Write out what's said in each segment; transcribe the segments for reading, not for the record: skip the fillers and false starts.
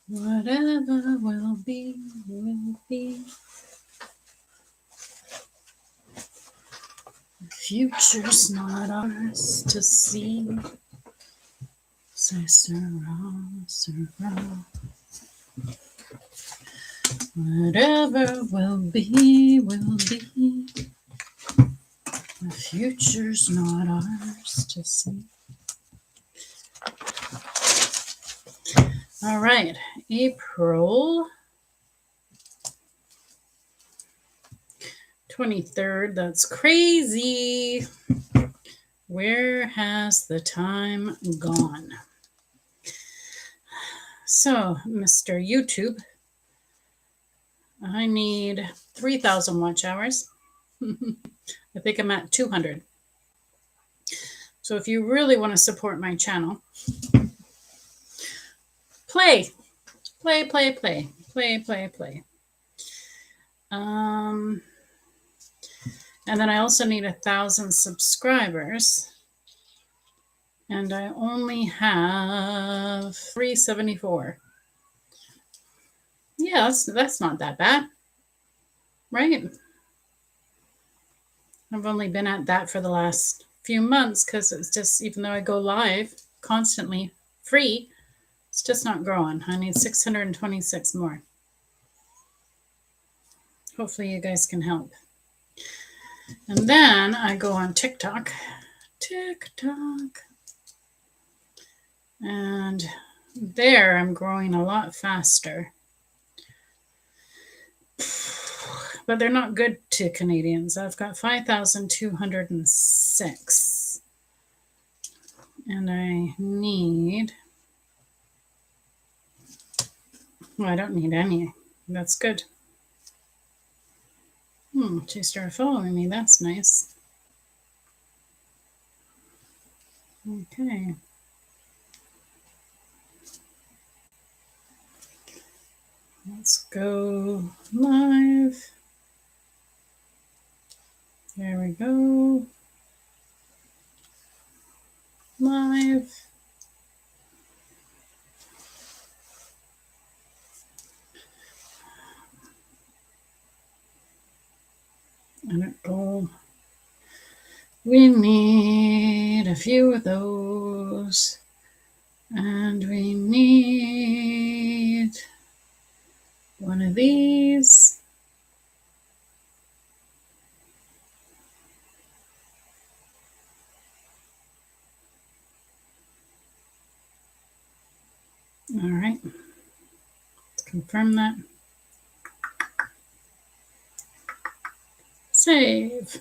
Whatever will be, will be. The future's not ours to see. Say, Sarah, Sarah. Whatever will be, will be. The future's not ours to see. All right, April 23rd. That's crazy. Where has the time gone? So, Mr. YouTube, I need 3,000 watch hours. I think I'm at 200. So if you really want to support my channel, play. And then I also need 1,000 subscribers. And I only have 374. Yeah, that's not that bad, right? I've only been at that for the last few months because it's just, even though I go live constantly free, it's just not growing. I need 626 more. Hopefully you guys can help. And then I go on TikTok. And there I'm growing a lot faster. But they're not good to Canadians. I've got 5,206. And I need... Well, I don't need any. That's good. She started following me. That's nice. Okay. Let's go live. There we go. Live. And oh, we need a few of those. And we need one of these. All right. Let's confirm that. Save.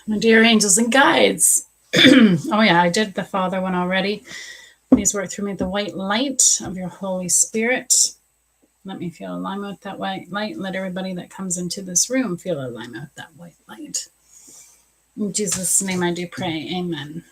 My dear angels and guides. Oh yeah, I did the Father one already. Please work through me the white light of your Holy Spirit. Let me feel alignment with that white light. Let everybody that comes into this room feel alignment with that white light. In Jesus' name I do pray. Amen.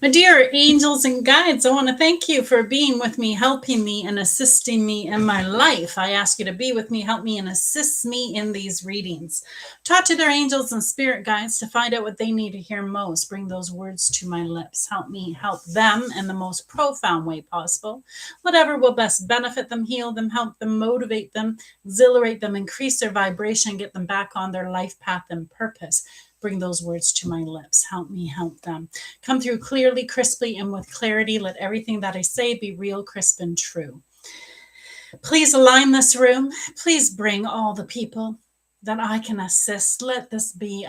My dear angels and guides, I want to thank you for being with me, helping me, and assisting me in my life. I ask you to be with me, help me, and assist me in these readings. Talk to their angels and spirit guides to find out what they need to hear most. Bring those words to my lips. Help me help them in the most profound way possible. Whatever will best benefit them, heal them, help them, motivate them, exhilarate them, increase their vibration, get them back on their life path and purpose. Bring those words to my lips. Help me help them. Come through clearly, crisply, and with clarity. Let everything that I say be real, crisp, and true. Please align this room. Please bring all the people that I can assist. Let this be,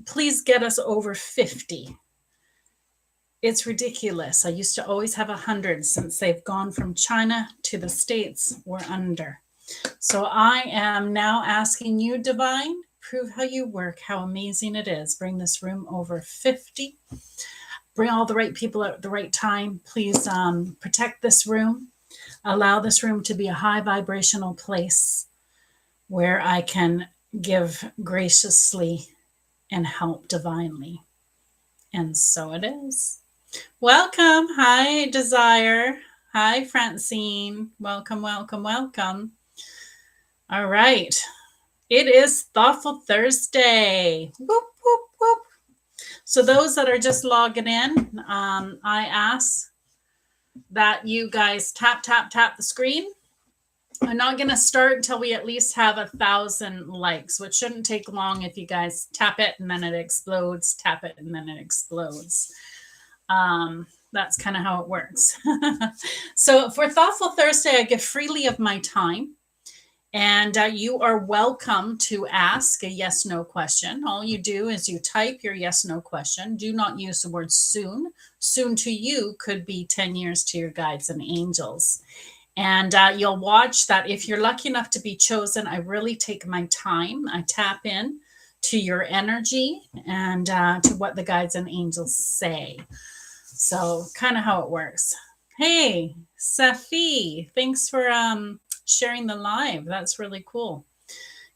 please get us over 50. It's ridiculous. I used to always have 100. Since they've gone from China to the States, we're under. So I am now asking you, Divine, prove how you work, how amazing it is. Bring this room over 50. bring all the right people at the right time. Please protect this room. Allow this room to be a high vibrational place where I can give graciously and help divinely. And so it is. Welcome. Hi, Desire. Hi, Francine. Welcome, welcome, welcome. All right. It is Thoughtful Thursday. Whoop, whoop, whoop. So those that are just logging in, I ask that you guys tap the screen. I'm not going to start until we at least have 1,000 likes, which shouldn't take long if you guys tap it and then it explodes, tap it and then it explodes. That's kind of how it works. So for Thoughtful Thursday, I give freely of my time. And you are welcome to ask a yes/no question. All you do is you type your yes/no question. Do not use the word soon. Soon to you could be 10 years to your guides and angels. And you'll watch that if you're lucky enough to be chosen, I really take my time. I tap in to your energy and to what the guides and angels say. So kind of how it works. Hey, Safi, thanks for sharing the live. That's really cool.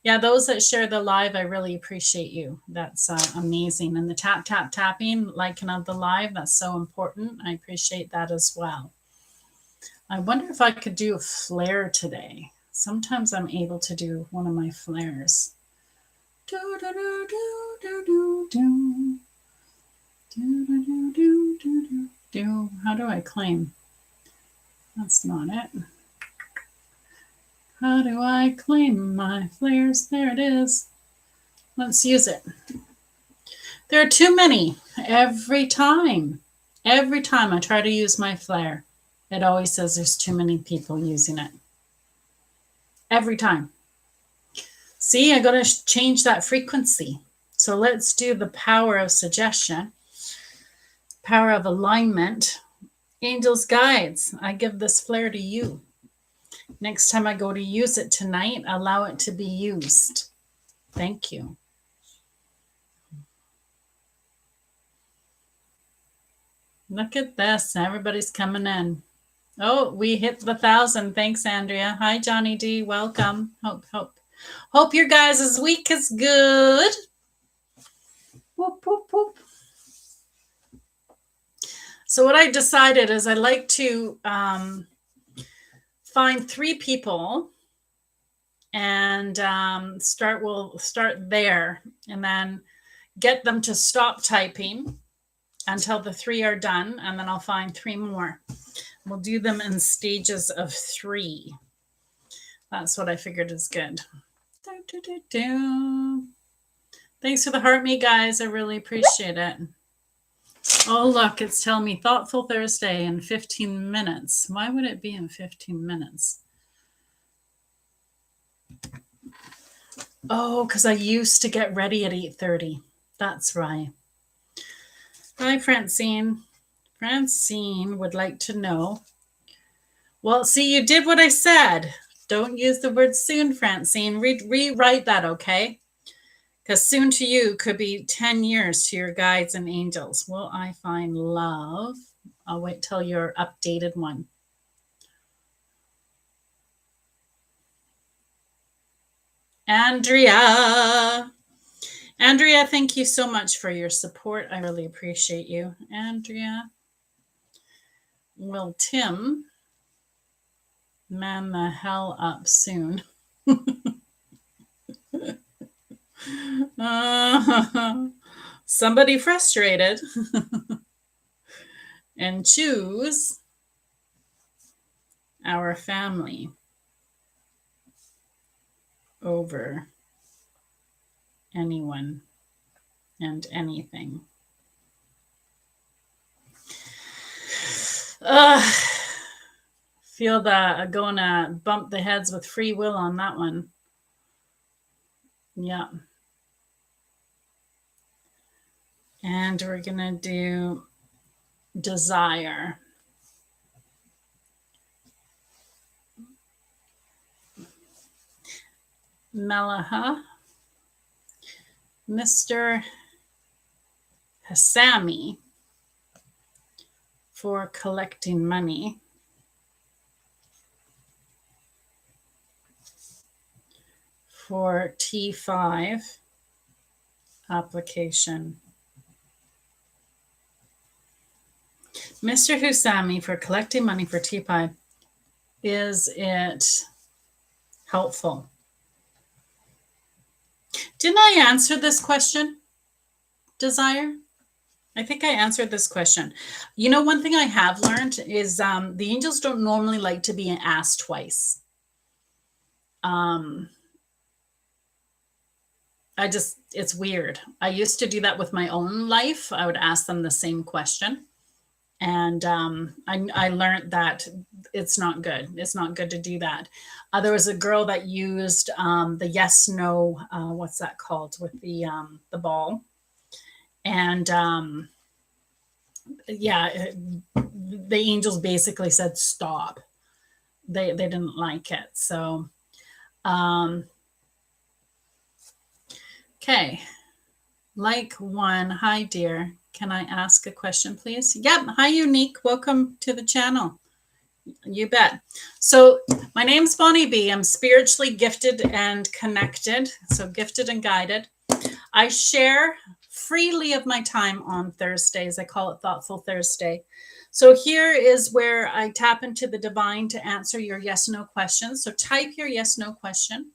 Yeah, those that share the live, I really appreciate you. That's amazing. And the tapping, liking of the live, that's so important. I appreciate that as well. I wonder if I could do a flare today. Sometimes I'm able to do one of my flares. Do, do, do, do, do, do, do. Do, do, do, do, do, do, do. How do I claim? That's not it. How do I claim my flares? There it is. Let's use it. There are too many. Every time I try to use my flare, it always says there's too many people using it. Every time. See, I got to change that frequency. So let's do the power of suggestion, power of alignment. Angels, guides, I give this flare to you. Next time I go to use it tonight, allow it to be used. Thank you. Look at this. Everybody's coming in. Oh, we hit the 1,000. Thanks, Andrea. Hi, Johnny D. Welcome. Hope your guys' week is good. Whoop, whoop, whoop. So what I decided is I like to find 3 people and we'll start there and then get them to stop typing until the 3 are done, and then I'll find 3 more. We'll do them in stages of 3. That's what I figured is good. Thanks for the heart me, guys. I really appreciate it. Oh, look, it's telling me Thoughtful Thursday in 15 minutes. Why would it be in 15 minutes? Oh, because I used to get ready at 8:30. That's right. Hi, Francine. Francine would like to know. Well, see, you did what I said. Don't use the word soon, Francine. Rewrite that, okay? Because soon to you could be 10 years to your guides and angels. Will I find love? I'll wait till your updated one. Andrea, thank you so much for your support. I really appreciate you. Andrea. Will Tim man the hell up soon? Somebody frustrated and choose our family over anyone and anything. Feel that gonna bump the heads with free will on that one. Yeah. And we're gonna do desire. Melaha, Mr. Hassami, for collecting money for T5 application. Mr. Husami, for collecting money for T5, is it helpful? Didn't I answer this question, Desire? I think I answered this question. You know, one thing I have learned is the angels don't normally like to be asked twice. It's weird. I used to do that with my own life. I would ask them the same question. And I learned that it's not good. It's not good to do that. There was a girl that used the yes, no, what's that called, with the ball. And the angels basically said stop. They didn't like it. So, okay. Like one, hi dear. Can I ask a question, please? Yep. Hi, Unique. Welcome to the channel. You bet. So my name's Bonnie B. I'm spiritually gifted and connected. So gifted and guided. I share freely of my time on Thursdays. I call it Thoughtful Thursday. So here is where I tap into the divine to answer your yes/no questions. So type your yes/no question.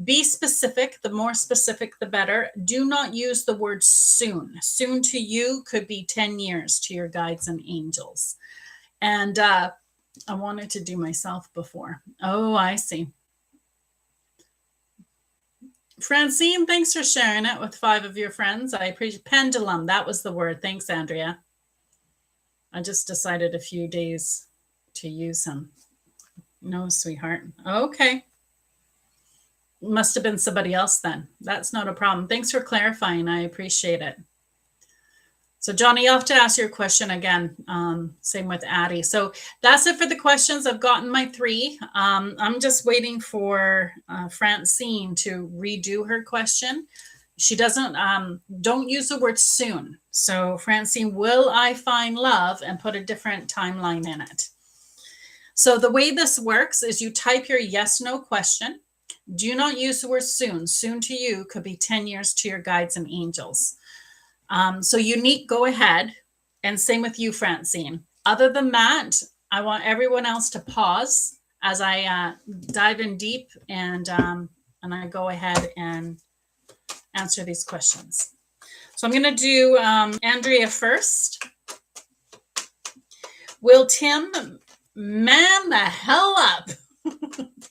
Be specific. The more specific, the better. Do not use the word soon. Soon to you could be 10 years to your guides and angels. And I wanted to do myself before. Oh, I see. Francine, thanks for sharing it with 5 of your friends. I appreciate pendulum. That was the word. Thanks, Andrea. I just decided a few days to use them. No, sweetheart. Okay. Must have been somebody else then. That's not a problem. Thanks for clarifying. I appreciate it. So Johnny, you'll have to ask your question again. Same with Addie. So that's it for the questions. I've gotten my 3. I'm just waiting for Francine to redo her question. She doesn't, don't use the word soon. So Francine, will I find love, and put a different timeline in it. So the way this works is you type your yes/no question. Do not use the word soon. Soon to you could be 10 years to your guides and angels. So Unique, go ahead. And same with you, Francine. Other than that, I want everyone else to pause as I dive in deep and I go ahead and answer these questions. So I'm going to do Andrea first. Will Tim man the hell up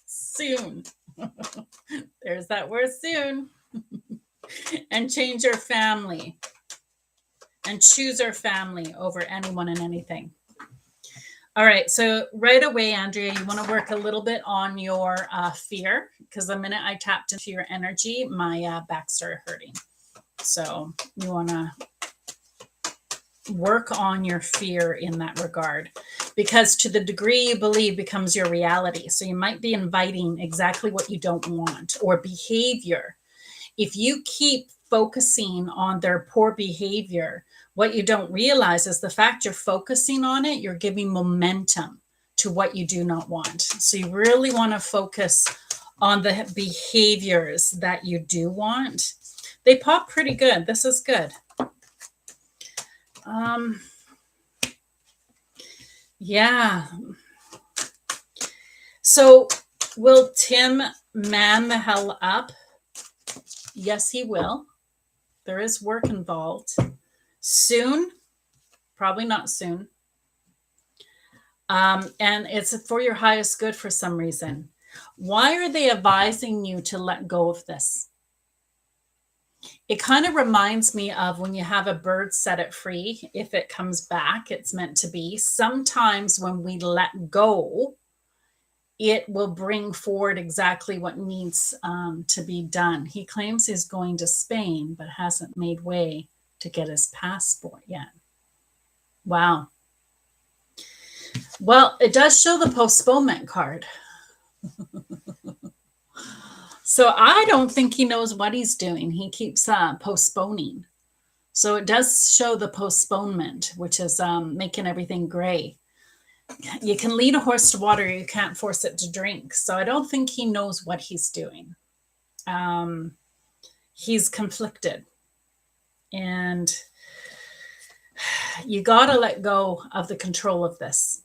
soon? There's that word soon. And change your family and choose our family over anyone and anything. All right. So right away, Andrea, you want to work a little bit on your fear, because the minute I tapped into your energy, my back started hurting. So you want to work on your fear in that regard, because to the degree you believe becomes your reality. So you might be inviting exactly what you don't want, or behavior. If you keep focusing on their poor behavior, what you don't realize is the fact you're focusing on it, you're giving momentum to what you do not want. So you really want to focus on the behaviors that you do want. They pop pretty good. This is good. Yeah. So will Tim man the hell up? Yes, he will. There is work involved. Soon? Probably not soon. And it's for your highest good for some reason. Why are they advising you to let go of this? It kind of reminds me of when you have a bird, set it free. If it comes back, it's meant to be. Sometimes when we let go, it will bring forward exactly what needs to be done. He claims he's going to Spain, but hasn't made way to get his passport yet. Wow. Well, it does show the postponement card. So I don't think he knows what he's doing. He keeps postponing. So it does show the postponement, which is making everything gray. You can lead a horse to water, you can't force it to drink. So I don't think he knows what he's doing. He's conflicted. And you got to let go of the control of this.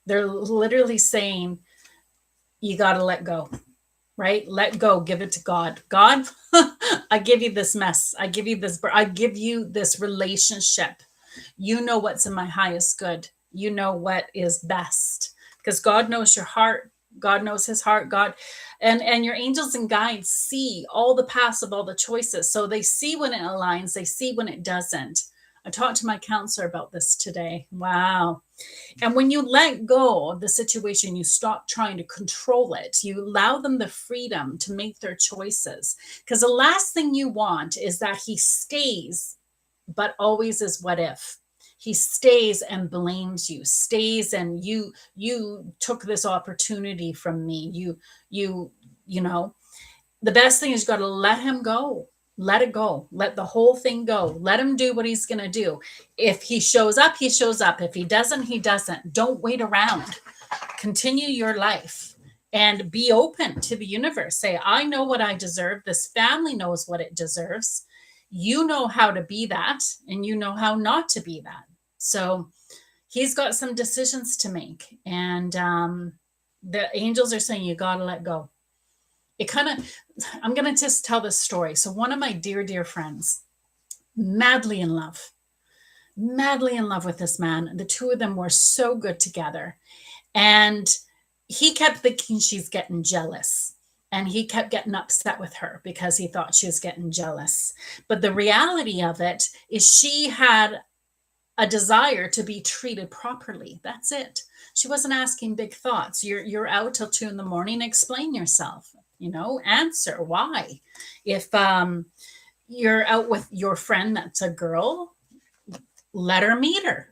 They're literally saying, you got to let go, right? Let go, give it to God. God, I give you this mess. I give you this relationship. You know what's in my highest good. You know what is best, because God knows your heart. God knows his heart. God and your angels and guides see all the paths of all the choices. So they see when it aligns, they see when it doesn't. I talked to my counselor about this today. Wow. And when you let go of the situation, you stop trying to control it. You allow them the freedom to make their choices. Because the last thing you want is that he stays, but always is what if. He stays and blames you, stays and you took this opportunity from me. You know, the best thing is you got to let him go. Let it go. Let the whole thing go. Let him do what he's going to do. If he shows up, he shows up. If he doesn't, he doesn't. Don't wait around. Continue your life and be open to the universe. Say, I know what I deserve. This family knows what it deserves. You know how to be that, and you know how not to be that. So he's got some decisions to make. And the angels are saying, you got to let go. I'm going to just tell this story. So one of my dear friends, madly in love with this man. The two of them were so good together. And he kept thinking she's getting jealous. And he kept getting upset with her because he thought she was getting jealous. But the reality of it is she had a desire to be treated properly. That's it. She wasn't asking big thoughts. You're out till 2 a.m. Explain yourself. Answer why. If you're out with your friend that's a girl, let her meet her.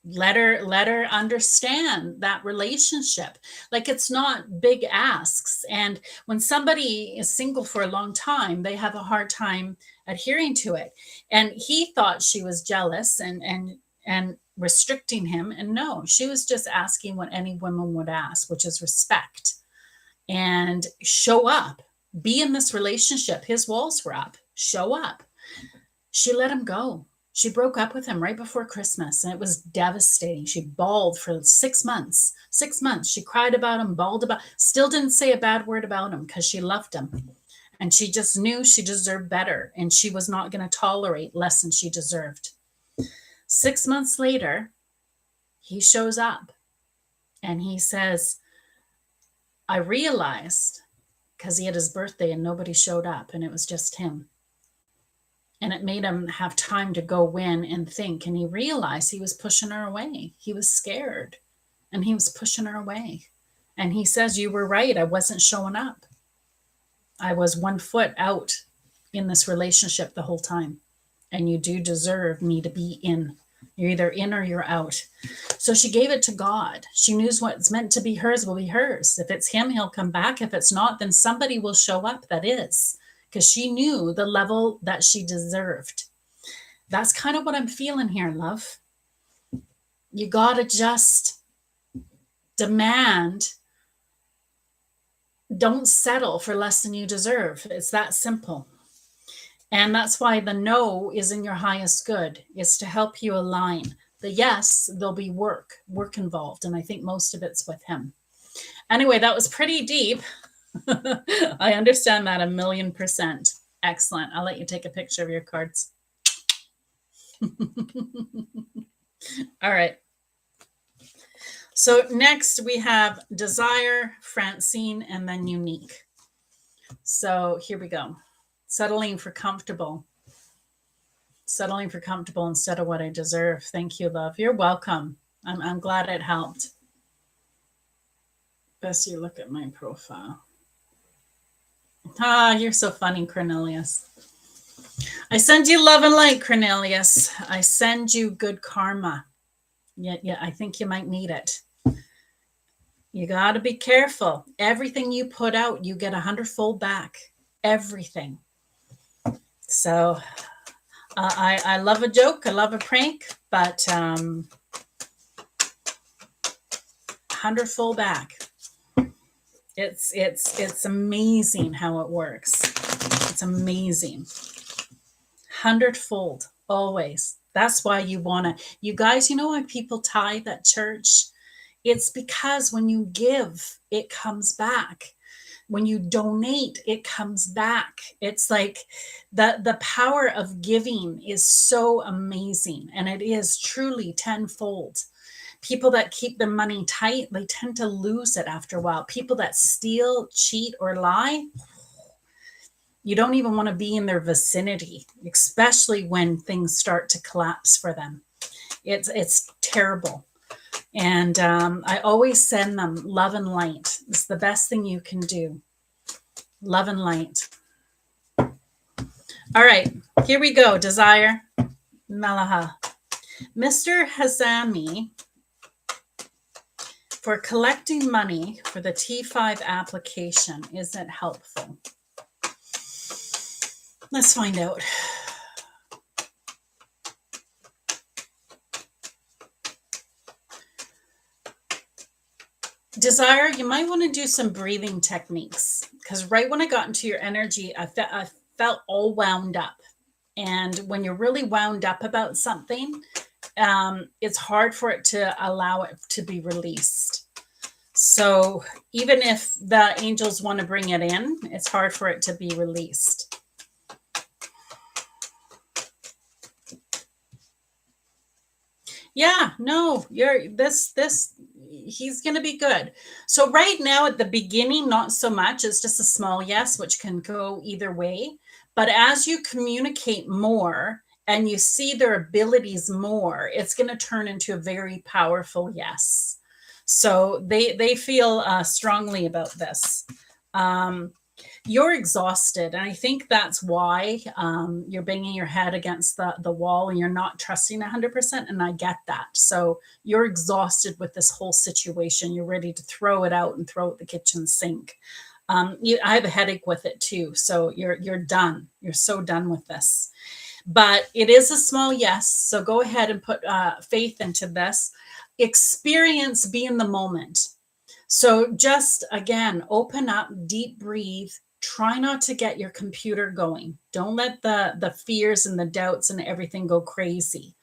Let her understand that relationship. Like, it's not big asks. And when somebody is single for a long time, they have a hard time adhering to it. And he thought she was jealous and restricting him. And no, she was just asking what any woman would ask, which is respect. And show up, be in this relationship. His walls were up. Show up. She let him go. She broke up with him right before Christmas, and it was devastating. She bawled for 6 months. 6 months. She cried about him, bawled about, still didn't say a bad word about him because she loved him. And she just knew she deserved better, and she was not going to tolerate less than she deserved. 6 months later, he shows up and he says, I realized, because he had his birthday and nobody showed up and it was just him. And it made him have time to go in and think. And he realized he was pushing her away. He was scared and he was pushing her away. And he says, you were right. I wasn't showing up. I was 1 foot out in this relationship the whole time. And you do deserve me to be in. You're either in or you're out. So she gave it to God. She knew what's meant to be hers will be hers. If it's him, he'll come back. If it's not, then somebody will show up that is. Because she knew the level that she deserved. That's kind of what I'm feeling here, love. You got to just demand. Don't settle for less than you deserve. It's that simple. And that's why the no is in your highest good. It's to help you align. The yes, there'll be work involved. And I think most of it's with him. Anyway, that was pretty deep. I understand that 1,000,000%. Excellent. I'll let you take a picture of your cards. All right. So next we have Desire, Francine, and then Unique. So here we go. Settling for comfortable instead of what I deserve. Thank you, love. You're welcome. I'm glad it helped. Best you look at my profile. You're so funny, Cornelius. I send you love and light, Cornelius. I send you good karma. Yeah, I think you might need it. You got to be careful. Everything you put out, you get 100-fold back. Everything. So I love a joke. I love a prank, but hundredfold back. It's amazing how it works. It's amazing. Hundredfold always. That's why you want to. You guys, you know why people tithe at church? It's because when you give, it comes back. When you donate, it comes back. It's like the power of giving is so amazing, and it is truly tenfold. People that keep their money tight, they tend to lose it after a while. People that steal, cheat, or lie, you don't even want to be in their vicinity, especially when things start to collapse for them. It's terrible. And I always send them love and light. It's the best thing you can do. Love and light. All right, here we go. Desire, Malaha. Mr. Hazami, for collecting money for the T5 application, is it helpful? Let's find out. Desire, you might want to do some breathing techniques, because right when I got into your energy, I felt all wound up. And when you're really wound up about something, it's hard for it to allow it to be released. So even if the angels want to bring it in, it's hard for it to be released. Yeah, no, he's going to be good. So right now at the beginning, not so much. It's just a small yes, which can go either way. But as you communicate more and you see their abilities more, it's going to turn into a very powerful yes. So they feel strongly about this. You're exhausted, and I think that's why you're banging your head against the wall and you're not trusting 100%, and I get that. So you're exhausted with this whole situation. You're ready to throw it out and throw it the kitchen sink. I have a headache with it too, so you're done. You're so done with this. But it is a small yes, so go ahead and put faith into this. Experience, be in the moment. So just again, open up, deep breathe. Try not to get your computer going. Don't let the fears and the doubts and everything go crazy.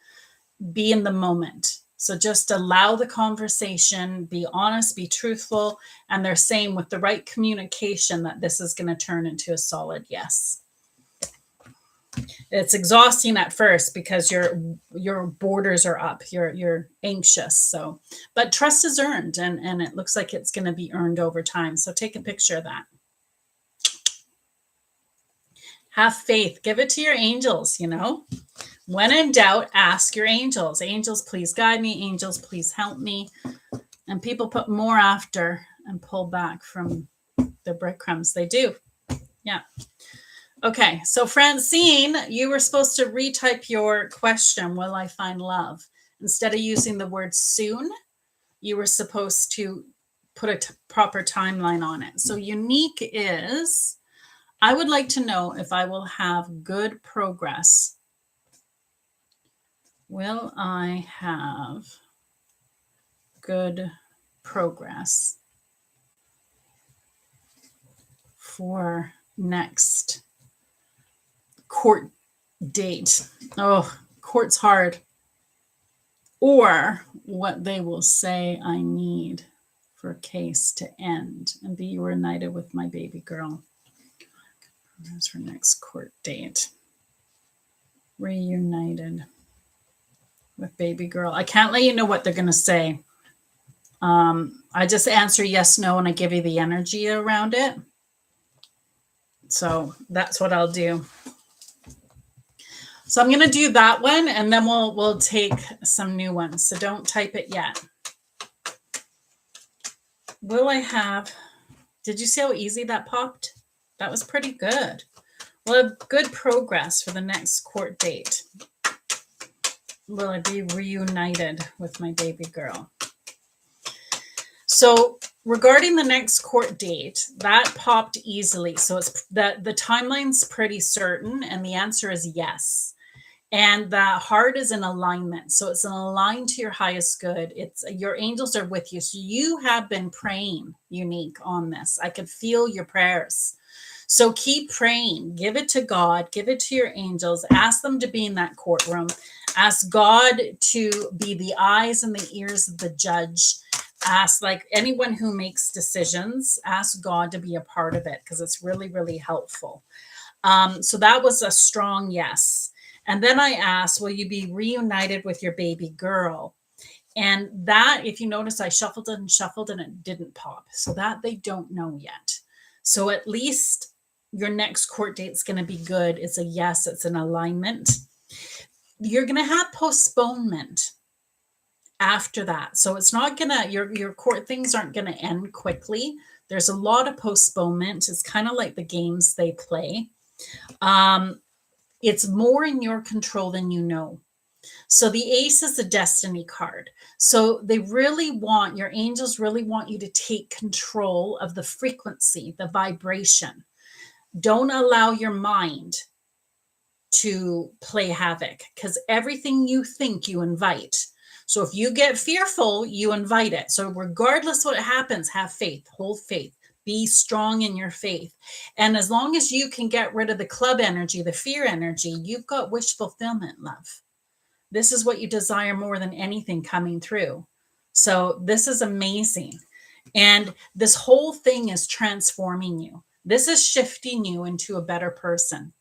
Be in the moment. So just allow the conversation, be honest, be truthful. And they're saying with the right communication that this is going to turn into a solid yes. It's exhausting at first because your borders are up. You're anxious. So, but trust is earned, and it looks like it's going to be earned over time. So take a picture of that. Have faith. Give it to your angels, When in doubt, ask your angels. Angels, please guide me. Angels, please help me. And people put more after and pull back from the breadcrumbs. They do. Yeah. Okay. So Francine, you were supposed to retype your question, will I find love? Instead of using the word soon, you were supposed to put a proper timeline on it. So unique is, I would like to know if I will have good progress. Will I have good progress for next court date? Oh, court's hard. Or what they will say I need for a case to end and be reunited with my baby girl. That's her next court date. Reunited with baby girl. I can't let you know what they're going to say. I just answer yes, no, and I give you the energy around it. So that's what I'll do. So I'm going to do that one, and then we'll take some new ones. So don't type it yet. Will I have? Did you see how easy that popped? That was pretty good. We'll have good progress for the next court date. Will I be reunited with my baby girl? So regarding the next court date, that popped easily. So it's the timeline's pretty certain, and the answer is yes. And the heart is in alignment. So it's aligned to your highest good. It's your angels are with you. So you have been praying, Unique, on this. I could feel your prayers. So keep praying. Give it to God. Give it to your angels. Ask them to be in that courtroom. Ask God to be the eyes and the ears of the judge. Ask, like anyone who makes decisions, ask God to be a part of it because it's really, really helpful. So that was a strong yes. And then I asked, will you be reunited with your baby girl? And that, if you notice, I shuffled and it didn't pop. So that they don't know yet. So at least your next court date is going to be good. It's a yes, it's an alignment. You're going to have postponement after that. So it's not going to, your court things aren't going to end quickly. There's a lot of postponement. It's kind of like the games they play. It's more in your control than you know. So the ace is a destiny card. So they really want, your angels really want you to take control of the frequency, the vibration. Don't allow your mind to play havoc because everything you think you invite. So if you get fearful, you invite it. So regardless what happens, have faith, hold faith. Be strong in your faith. And as long as you can get rid of the club energy, the fear energy, you've got wish fulfillment, love. This is what you desire more than anything coming through. So this is amazing. And this whole thing is transforming you. This is shifting you into a better person.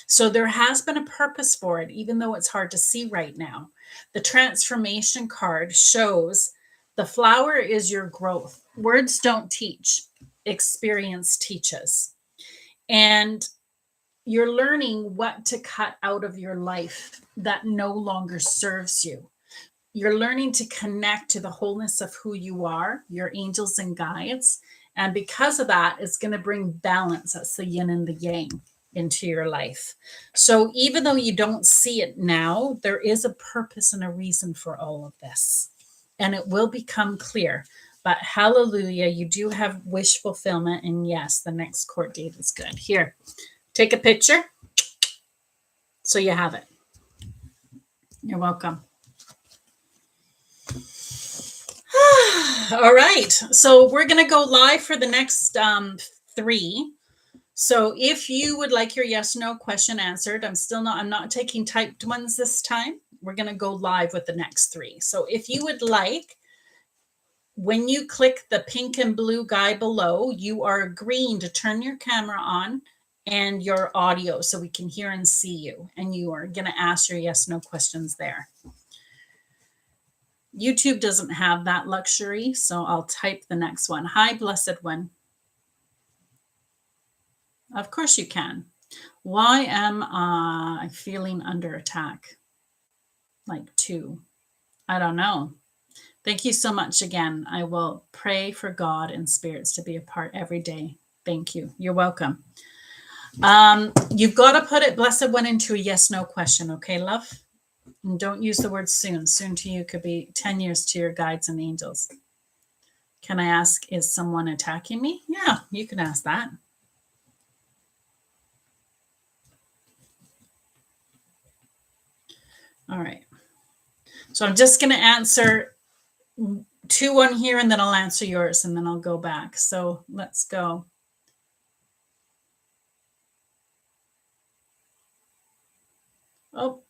So there has been a purpose for it, even though it's hard to see right now. The transformation card shows the flower is your growth. Words don't teach, experience teaches. And you're learning what to cut out of your life that no longer serves you. You're learning to connect to the wholeness of who you are, your angels and guides. And because of that, it's going to bring balance. That's the yin and the yang into your life. So even though you don't see it now, there is a purpose and a reason for all of this. And it will become clear. But hallelujah, you do have wish fulfillment. And yes, the next court date is good. Here, take a picture so you have it. You're welcome. All right. So we're going to go live for the next 3. So if you would like your yes, no question answered, I'm not taking typed ones this time. We're going to go live with the next 3. So if you would like, when you click the pink and blue guy below, you are agreeing to turn your camera on and your audio so we can hear and see you. And you are going to ask your yes, no questions there. YouTube doesn't have that luxury, so I'll type the next one. Hi, blessed one. Of course you can. Why am I feeling under attack? Like 2. I don't know. Thank you so much again. I will pray for God and spirits to be a part every day. Thank you. You're welcome. You've got to put it, blessed one, into a yes, no question. Okay, love? And don't use the word soon. Soon to you could be 10 years to your guides and angels. Can I ask, is someone attacking me? Yeah, you can ask that. All right. So I'm just going to answer 2 on here, and then I'll answer yours, and then I'll go back. So let's go. Oh.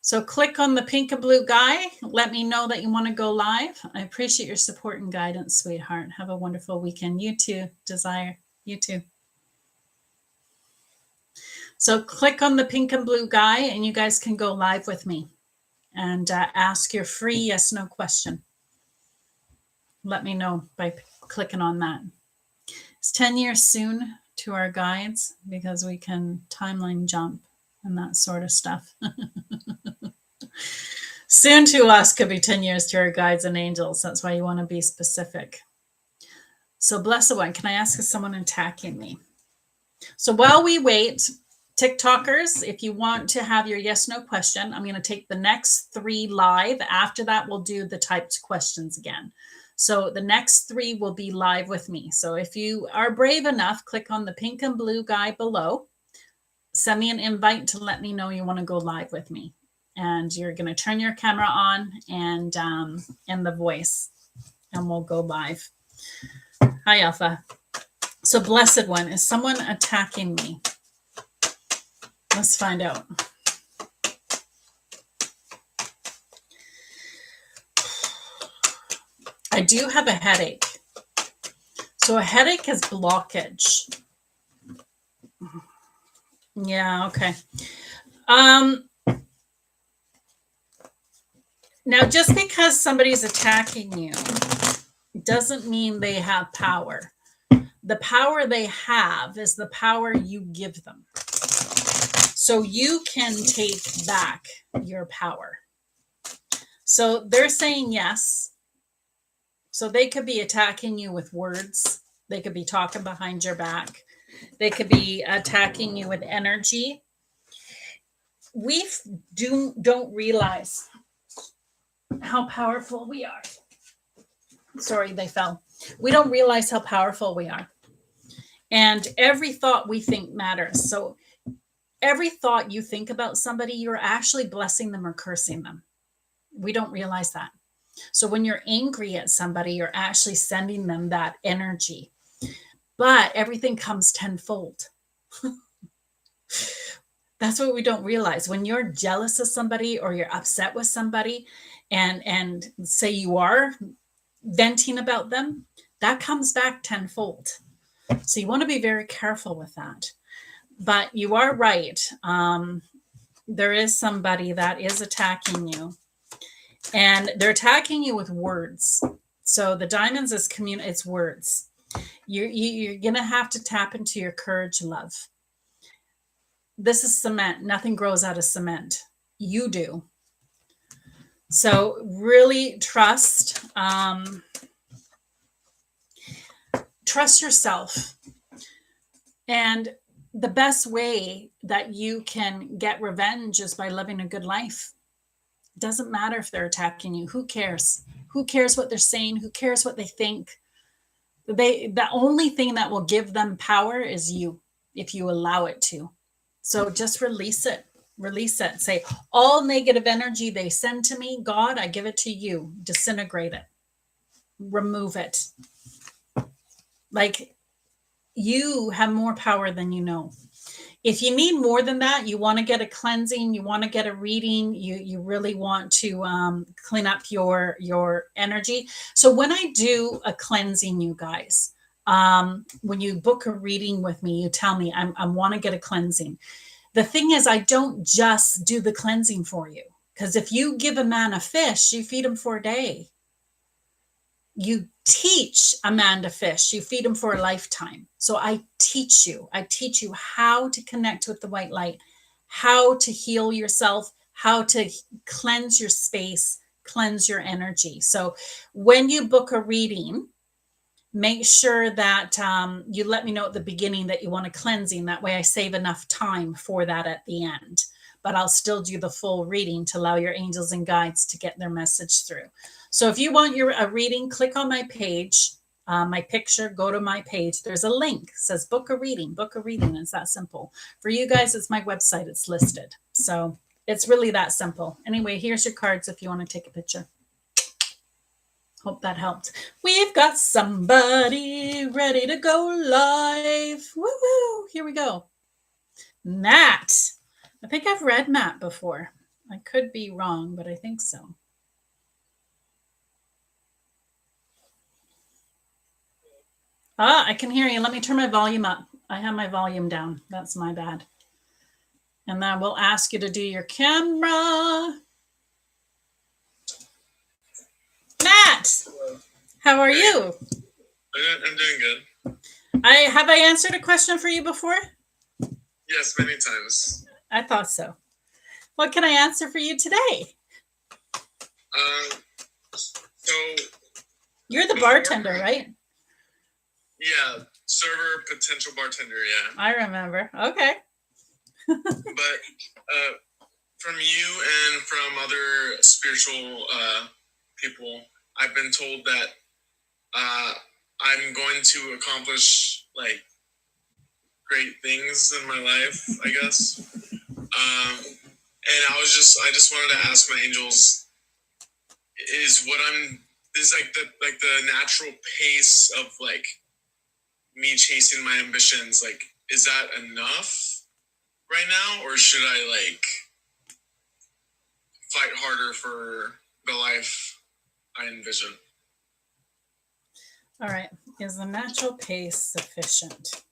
So click on the pink and blue guy. Let me know that you want to go live. I appreciate your support and guidance, sweetheart. Have a wonderful weekend. You too, Desire. You too. So click on the pink and blue guy, and you guys can go live with me and ask your free yes, no question. Let me know by clicking on that. It's 10 years soon to our guides because we can timeline jump and that sort of stuff. Soon to us could be 10 years to our guides and angels. That's why you want to be specific. So blessed one, can I ask if someone attacking me? So while we wait, TikTokers, if you want to have your yes, no question, I'm going to take the next 3 live. After that, we'll do the typed questions again. So the next 3 will be live with me. So if you are brave enough, click on the pink and blue guy below. send me an invite to let me know you want to go live with me. And you're going to turn your camera on and the voice, and we'll go live. Hi, Alpha. So, Blessed One, is someone attacking me? Let's find out. I do have a headache. So a headache is blockage. Yeah, okay. Now, just because somebody's attacking you doesn't mean they have power. The power they have is the power you give them. So you can take back your power. So they're saying yes. So they could be attacking you with words. They could be talking behind your back. They could be attacking you with energy. We don't realize how powerful we are. Sorry, they fell. We don't realize how powerful we are. And every thought we think matters. So every thought you think about somebody, you're actually blessing them or cursing them. We don't realize that. So when you're angry at somebody, you're actually sending them that energy. But everything comes tenfold. That's what we don't realize. When you're jealous of somebody or you're upset with somebody and say you are venting about them, that comes back tenfold. So you want to be very careful with that. But you are right. There is somebody that is attacking you, and they're attacking you with words. So the diamonds is it's words. You're going to have to tap into your courage, love. This is cement. Nothing grows out of cement. You do. So really trust yourself. And the best way that you can get revenge is by living a good life. It doesn't matter if they're attacking you. Who cares? Who cares what they're saying? Who cares what they think? The only thing that will give them power is you, if you allow it to. So just release it. Release it. Say, all negative energy they send to me, God, I give it to you. Disintegrate it. Remove it. Like, you have more power than you know. If you need more than that, you want to get a cleansing, you want to get a reading, you really want to clean up your energy. So when I do a cleansing, you guys, when you book a reading with me, you tell me I want to get a cleansing. The thing is, I don't just do the cleansing for you, because if you give a man a fish, you feed him for a day. You teach a man to fish, you feed him for a lifetime. So I teach you how to connect with the white light, how to heal yourself, how to cleanse your space, cleanse your energy. So when you book a reading, make sure that you let me know at the beginning that you want a cleansing. That way I save enough time for that at the end. But I'll still do the full reading to allow your angels and guides to get their message through. So if you want a reading, click on my page, my picture, go to my page. There's a link, it says book a reading. It's that simple. For you guys, it's my website, it's listed. So it's really that simple. Anyway, here's your cards if you want to take a picture. Hope that helped. We've got somebody ready to go live. Woo-woo. Here we go. Matt. I think I've read Matt before. I could be wrong, but I think so. I can hear you. Let me turn my volume up. I have my volume down. That's my bad. And then we'll ask you to do your camera. Matt, how are you? I'm doing good. Have I answered a question for you before? Yes, many times. I thought so. What can I answer for you today? So you're the bartender, right? Yeah, server, potential bartender, yeah. I remember. Okay. But from you and from other spiritual people, I've been told that I'm going to accomplish like great things in my life, I guess. And I just wanted to ask my angels, is like the natural pace of like me chasing my ambitions, like, is that enough right now, or should I like fight harder for the life I envision? All right. Is the natural pace sufficient?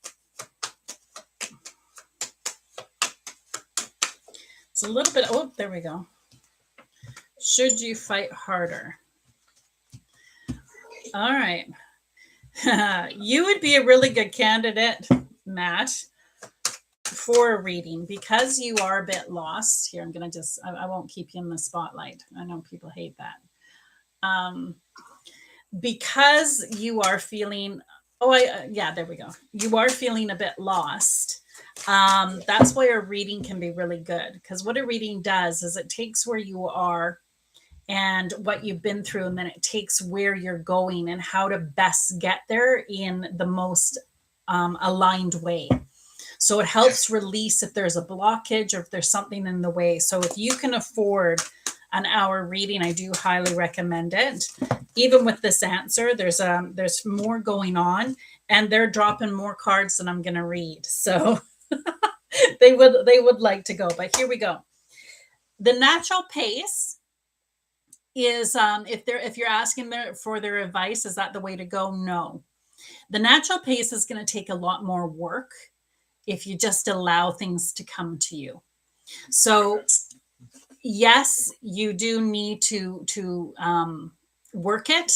It's a little bit, oh, there we go. Should you fight harder? All right. You would be a really good candidate, Matt, for a reading because you are a bit lost. Here, I'm going to just, I won't keep you in the spotlight. I know people hate that. Because you are feeling, yeah, there we go. You are feeling a bit lost. That's why a reading can be really good, because what a reading does is it takes where you are and what you've been through, and then it takes where you're going and how to best get there in the most aligned way. So it helps release if there's a blockage or if there's something in the way. So if you can afford an hour reading, I do highly recommend it. Even with this answer, there's more going on, and they're dropping more cards than I'm going to read. So they would like to go, but here we go. The natural pace is if you're asking for their advice, is that the way to go? No. The natural pace is going to take a lot more work if you just allow things to come to you. So yes, you do need to work it.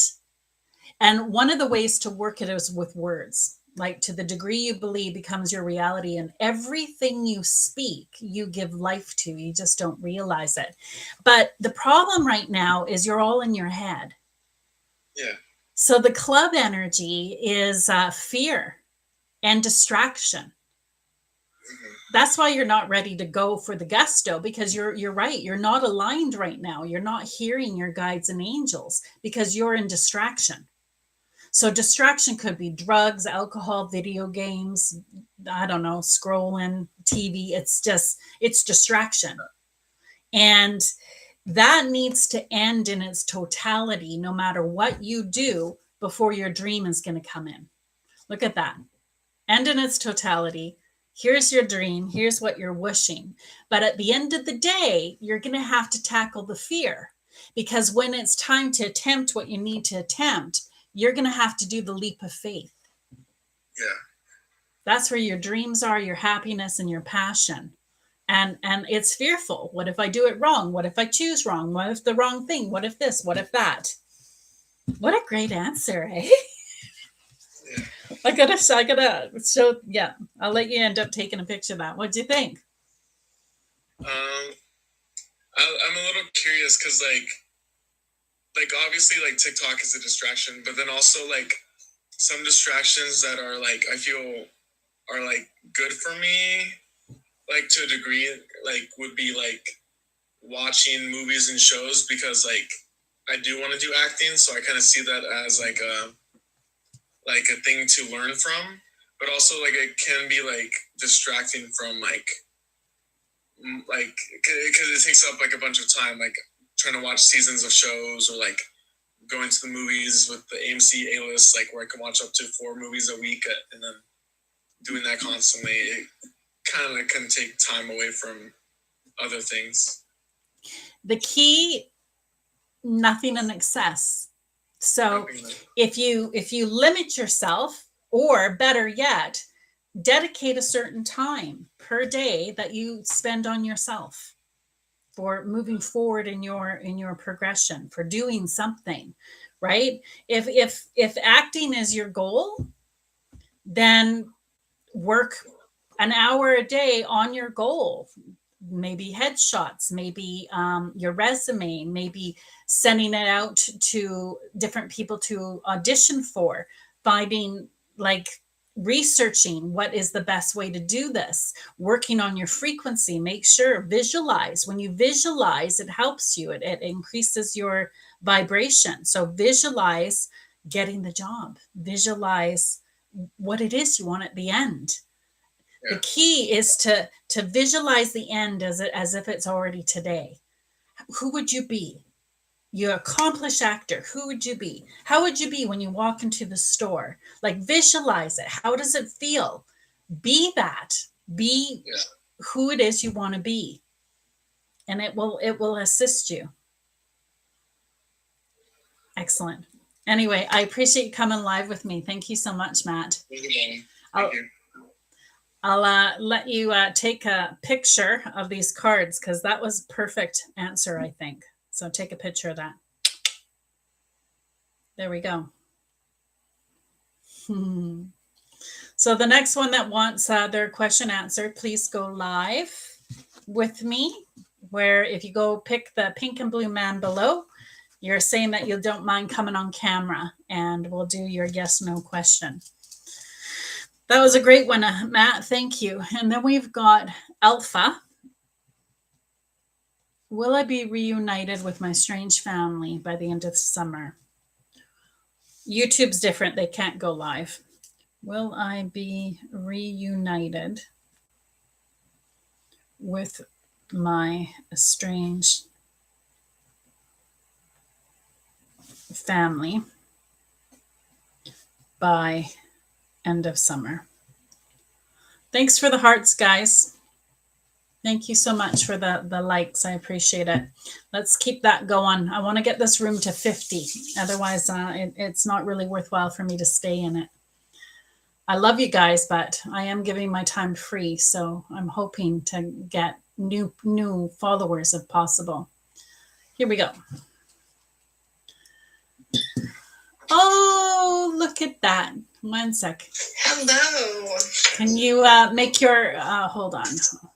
And one of the ways to work it is with words. Like, to the degree you believe becomes your reality, and everything you speak, you give life to. You just don't realize it. But the problem right now is you're all in your head. Yeah. So the club energy is fear and distraction. That's why you're not ready to go for the gusto, because you're right. You're not aligned right now. You're not hearing your guides and angels because you're in distraction. So distraction could be drugs, alcohol, video games, I don't know, scrolling, TV. It's distraction. And that needs to end in its totality, no matter what you do, before your dream is going to come in. Look at that. End in its totality. Here's your dream. Here's what you're wishing. But at the end of the day, you're going to have to tackle the fear, because when it's time to attempt what you need to attempt, you're going to have to do the leap of faith. Yeah. That's where your dreams are, your happiness and your passion. And it's fearful. What if I do it wrong? What if I choose wrong? What if the wrong thing? What if this? What if that? What a great answer, eh? Yeah. I gotta show, yeah, I'll let you end up taking a picture of that. What'd you think? I'm a little curious because like obviously like TikTok is a distraction, but then also like some distractions that are like, I feel are like good for me, like to a degree, like would be like watching movies and shows, because like I do want to do acting, so I kind of see that as like a thing to learn from, but also like it can be like distracting from like because it takes up like a bunch of time, like trying to watch seasons of shows, or like going to the movies with the AMC A-list, like where I can watch up to 4 movies a week, and then doing that constantly, it kind of can take time away from other things. The key, nothing in excess. So if you limit yourself, or better yet, dedicate a certain time per day that you spend on yourself for moving forward in your progression, for doing something, right? If acting is your goal, then work an hour a day on your goal. Maybe headshots, maybe your resume, maybe sending it out to different people to audition for, finding, like, researching what is the best way to do this, working on your frequency. Make sure, visualize. When you visualize, it helps you. It increases your vibration. So visualize getting the job. Visualize what it is you want at the end. The key is to visualize the end as if it's already today. Who would you be? You accomplished actor. Who would you be? How would you be when you walk into the store? Like, visualize it. How does it feel? Be that. Be who it is you want to be. And it will assist you. Excellent. Anyway, I appreciate you coming live with me. Thank you so much, Matt. Thank you. I'll let you take a picture of these cards, because that was a perfect answer, I think. So take a picture of that. There we go. So the next one that wants their question answered, please go live with me, where if you go pick the pink and blue man below, you're saying that you don't mind coming on camera, and we'll do your yes, no question. That was a great one, Matt. Thank you. And then we've got Alpha. Will I be reunited with my strange family by the end of the summer? YouTube's different. They can't go live. Will I be reunited with my estranged family by end of summer? Thanks for the hearts, guys. Thank you so much for the likes. I appreciate it. Let's keep that going. I want to get this room to 50. Otherwise, it's not really worthwhile for me to stay in it. I love you guys, but I am giving my time free. So I'm hoping to get new followers if possible. Here we go. Oh, look at that. 1 sec. Hello. Can you make your, hold on.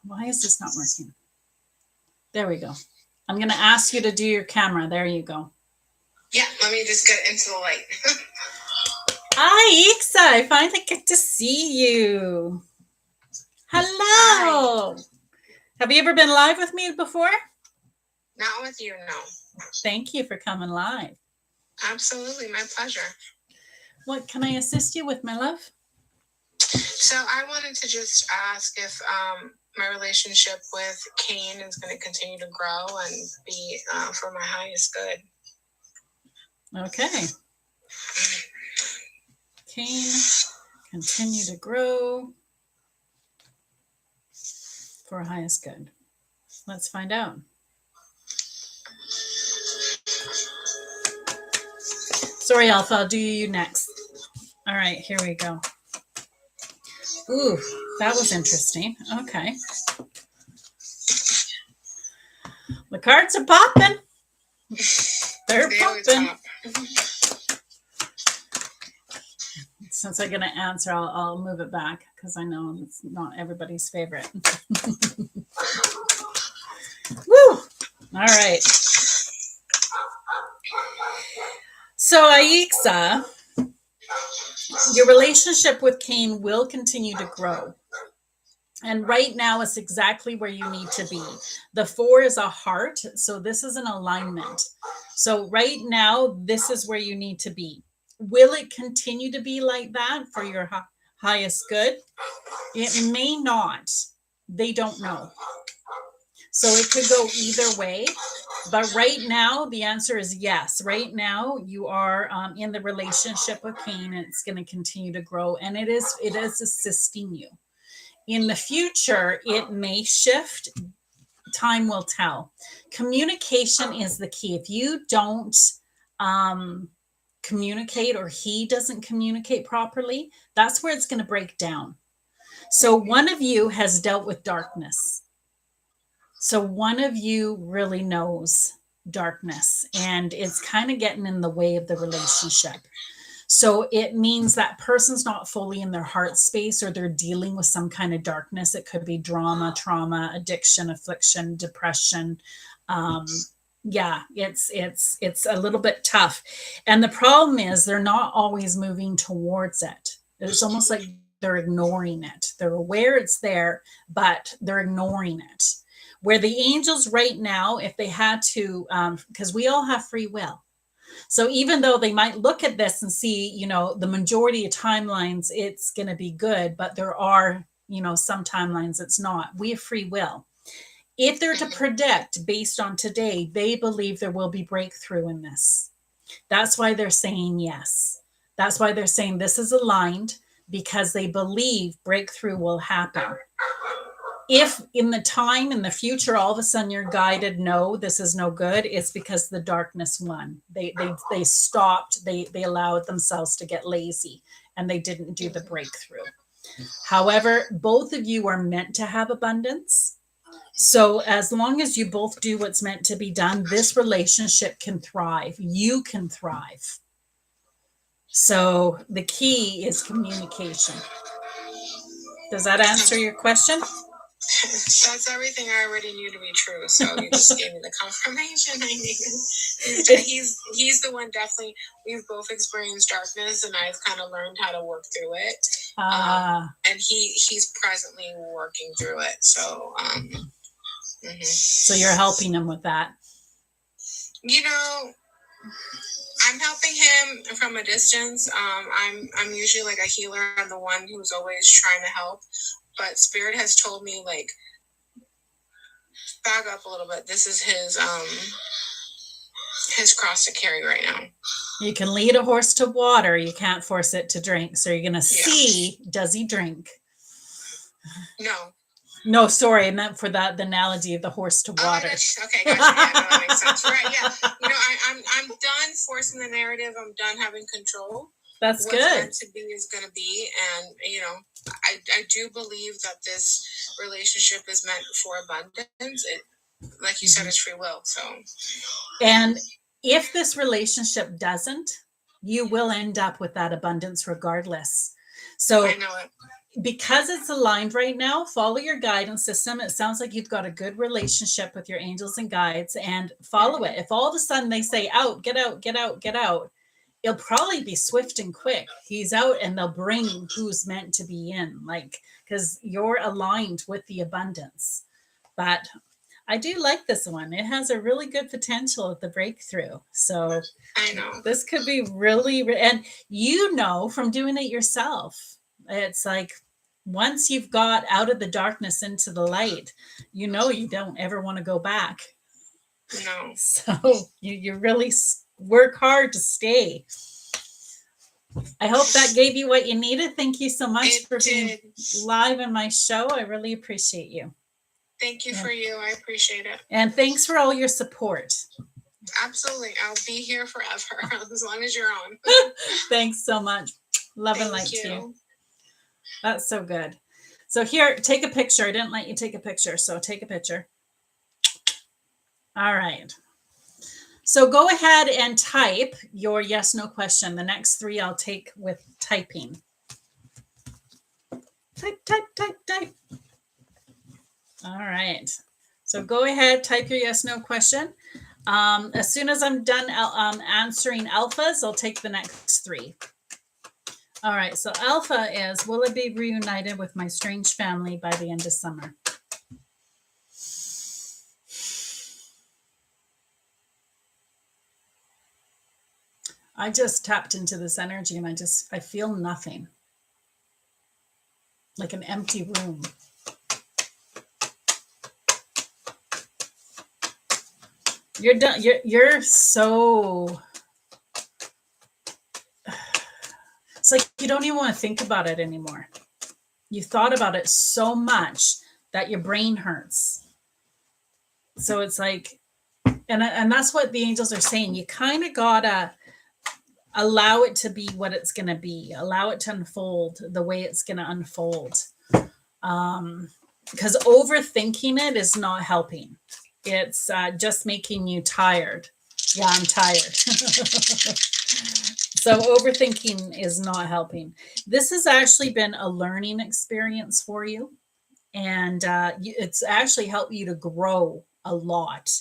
Why is this not working? There we go. I'm going to ask you to do your camera. There you go. Yeah, let me just get into the light. Hi, Ixa. I finally get to see you. Hello. Hi. Have you ever been live with me before? Not with you, no. Thank you for coming live. Absolutely, my pleasure. What can I assist you with, my love? So I wanted to just ask if my relationship with Cain is going to continue to grow and be for my highest good. Okay. Cain, continue to grow for highest good. Let's find out. Sorry, Alpha, I'll do you next. All right, here we go. Ooh, that was interesting. Okay. The cards are popping. They're popping. Since I'm going to answer, I'll move it back because I know it's not everybody's favorite. Woo! All right. So, Aixa, your relationship with Cain will continue to grow. And right now, it's exactly where you need to be. The 4 is a heart, so this is an alignment. So right now, this is where you need to be. Will it continue to be like that for your highest good? It may not. They don't know. So it could go either way. But right now, the answer is yes. Right now, you are in the relationship with Cain, and it's going to continue to grow. And it is assisting you. In the future, it may shift. Time will tell. Communication is the key. If you don't communicate, or he doesn't communicate properly, that's where it's going to break down. So one of you has dealt with darkness. So one of you really knows darkness, and it's kind of getting in the way of the relationship. So it means that person's not fully in their heart space, or they're dealing with some kind of darkness. It could be drama, trauma, addiction, affliction, depression. It's a little bit tough. And the problem is they're not always moving towards it. It's almost like they're ignoring it. They're aware it's there, but they're ignoring it. Where the angels right now, if they had to, because we all have free will. So even though they might look at this and see, the majority of timelines, it's going to be good, but there are some timelines it's not. We have free will. If they're to predict based on today, they believe there will be breakthrough in this. That's why they're saying yes. That's why they're saying this is aligned, because they believe breakthrough will happen. If in the time in the future, all of a sudden you're guided, no, this is no good, it's because the darkness won. They stopped, they allowed themselves to get lazy, and they didn't do the breakthrough. However, both of you are meant to have abundance. So as long as you both do what's meant to be done, this relationship can thrive. You can thrive. So the key is communication. Does that answer your question? That's everything I already knew to be true. So you just gave me the confirmation I needed. He's the one, definitely. We've both experienced darkness, and I've kind of learned how to work through it. And he's presently working through it. So, So you're helping him with that. I'm helping him from a distance. I'm usually like a healer. I'm the one who's always trying to help. But Spirit has told me, like, back up a little bit. This is his cross to carry right now. You can lead a horse to water. You can't force it to drink. So you're going to see, does he drink? No, sorry. I meant for the analogy of the horse to water. Okay, gotcha. Yeah, no, that makes sense. Right, yeah. I'm done forcing the narrative. I'm done having control. That's What's good. meant to be is going to be. And, I do believe that this relationship is meant for abundance. It, like you said, is free will. So, and if this relationship doesn't, you will end up with that abundance regardless. So I know it. Because it's aligned right now, follow your guidance system. It sounds like you've got a good relationship with your angels and guides, and follow it. If all of a sudden they say out, get out, get out, get out, it'll probably be swift and quick. He's out, and they'll bring who's meant to be in, like, because you're aligned with the abundance. But I do like this one. It has a really good potential at the breakthrough. So I know this could be really, and from doing it yourself, it's like, once you've got out of the darkness into the light, you don't ever want to go back. No. So you really work hard to stay. I hope that gave you what you needed. Thank you so much for being live in my show. I really appreciate you. Thank you for you. I appreciate it. And thanks for all your support. Absolutely. I'll be here forever as long as you're on. Thanks so much. Love and light to you. That's so good. So here, take a picture. I didn't let you take a picture, so take a picture. All right. So go ahead and type your yes, no question. The next 3 I'll take with typing. Type, type, type, type. All right. So go ahead, type your yes, no question. As soon as I'm done answering alphas, I'll take the next 3. All right, so alpha is, will I be reunited with my strange family by the end of summer? I just tapped into this energy and I feel nothing. Like an empty room. You're done. You're so... It's like you don't even want to think about it anymore. You thought about it so much that your brain hurts. So it's like, and that's what the angels are saying. You kind of gotta allow it to be what it's going to be. Allow it to unfold the way it's going to unfold. Because overthinking it is not helping. It's just making you tired. Yeah, I'm tired. So overthinking is not helping. This has actually been a learning experience for you. And it's actually helped you to grow a lot.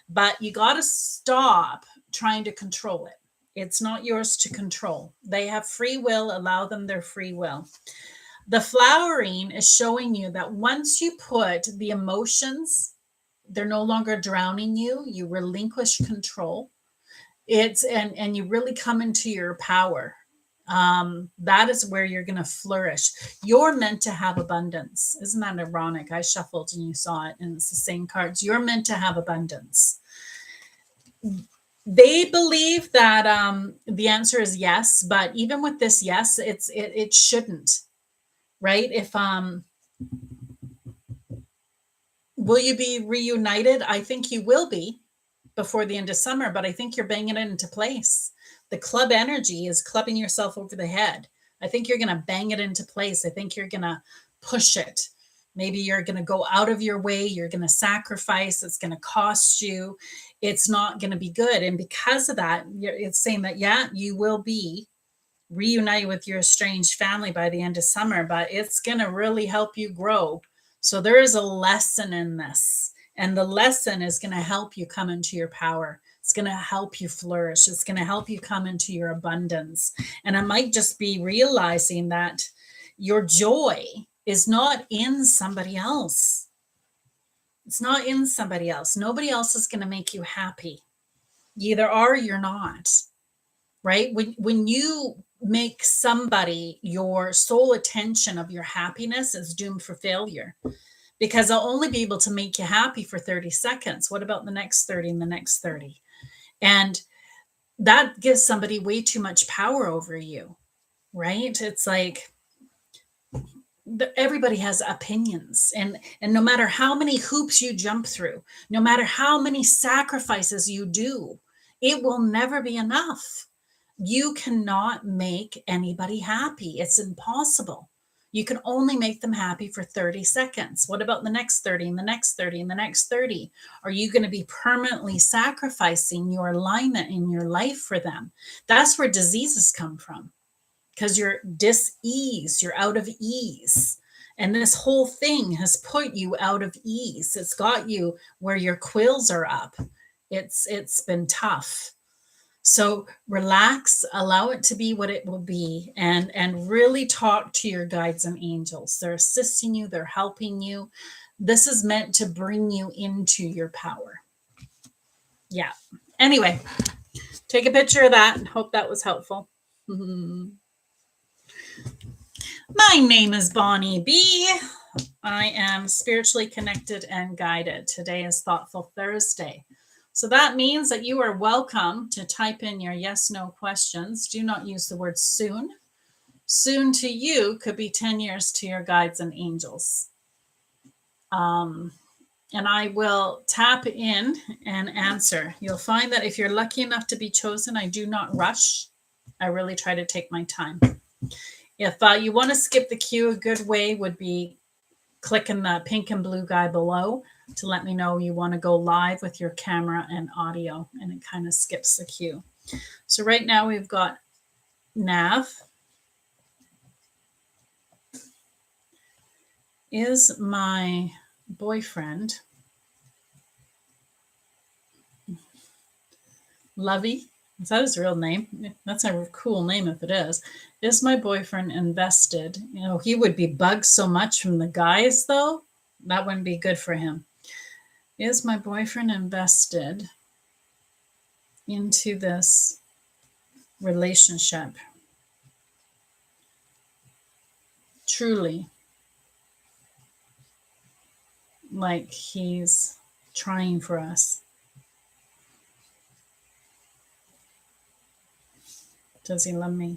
But you got to stop trying to control it. It's not yours to control. They have free will. Allow them their free will. The flowering is showing you that once you put the emotions, they're no longer drowning you. You relinquish control. And you really come into your power. That is where you're going to flourish. You're meant to have abundance. Isn't that ironic? I shuffled and you saw it, and it's the same cards. You're meant to have abundance. They believe that the answer is yes, but even with this yes, it shouldn't, right? If will you be reunited? I think you will be before the end of summer, but I think you're banging it into place. The club energy is clubbing yourself over the head. I think you're going to bang it into place. I think you're going to push it. Maybe you're going to go out of your way. You're going to sacrifice. It's going to cost you. It's not going to be good. And because of that, it's saying that, yeah, you will be reunited with your estranged family by the end of summer, but it's going to really help you grow. So there is a lesson in this. And the lesson is going to help you come into your power. It's going to help you flourish. It's going to help you come into your abundance. And it might just be realizing that your joy is not in somebody else. It's not in somebody else. Nobody else is going to make you happy. You either are or you're not, right? When you make somebody your sole attention of your happiness, is doomed for failure. Because I'll only be able to make you happy for 30 seconds. What about the next 30 and the next 30? And that gives somebody way too much power over you, right? It's like everybody has opinions. And no matter how many hoops you jump through, no matter how many sacrifices you do, it will never be enough. You cannot make anybody happy. It's impossible. You can only make them happy for 30 seconds. What about the next 30 and the next 30 and the next 30? Are you going to be permanently sacrificing your alignment in your life for them? That's where diseases come from, because you're dis-ease, you're out of ease. And this whole thing has put you out of ease. It's got you where your quills are up. It's been tough. So relax, allow it to be what it will be, and really talk to your guides and angels. They're assisting you. They're helping you. This is meant to bring you into your power. Yeah. Anyway, take a picture of that and hope that was helpful. My name is Bonnie B. I am spiritually connected and guided. Today is Thoughtful Thursday. So that means that you are welcome to type in your yes, no questions. Do not use the word soon. Soon to you could be 10 years to your guides and angels. And I will tap in and answer. You'll find that if you're lucky enough to be chosen, I do not rush. I really try to take my time. If you want to skip the queue, a good way would be clicking the pink and blue guy below to let me know you want to go live with your camera and audio, and it kind of skips the queue. So right now we've got Nav. Is my boyfriend Lovey? Is that his real name? That's a cool name if it is. Is my boyfriend invested? You know, he would be bugged so much from the guys, though. That wouldn't be good for him. Is my boyfriend invested into this relationship? Truly. Like he's trying for us. Does he love me?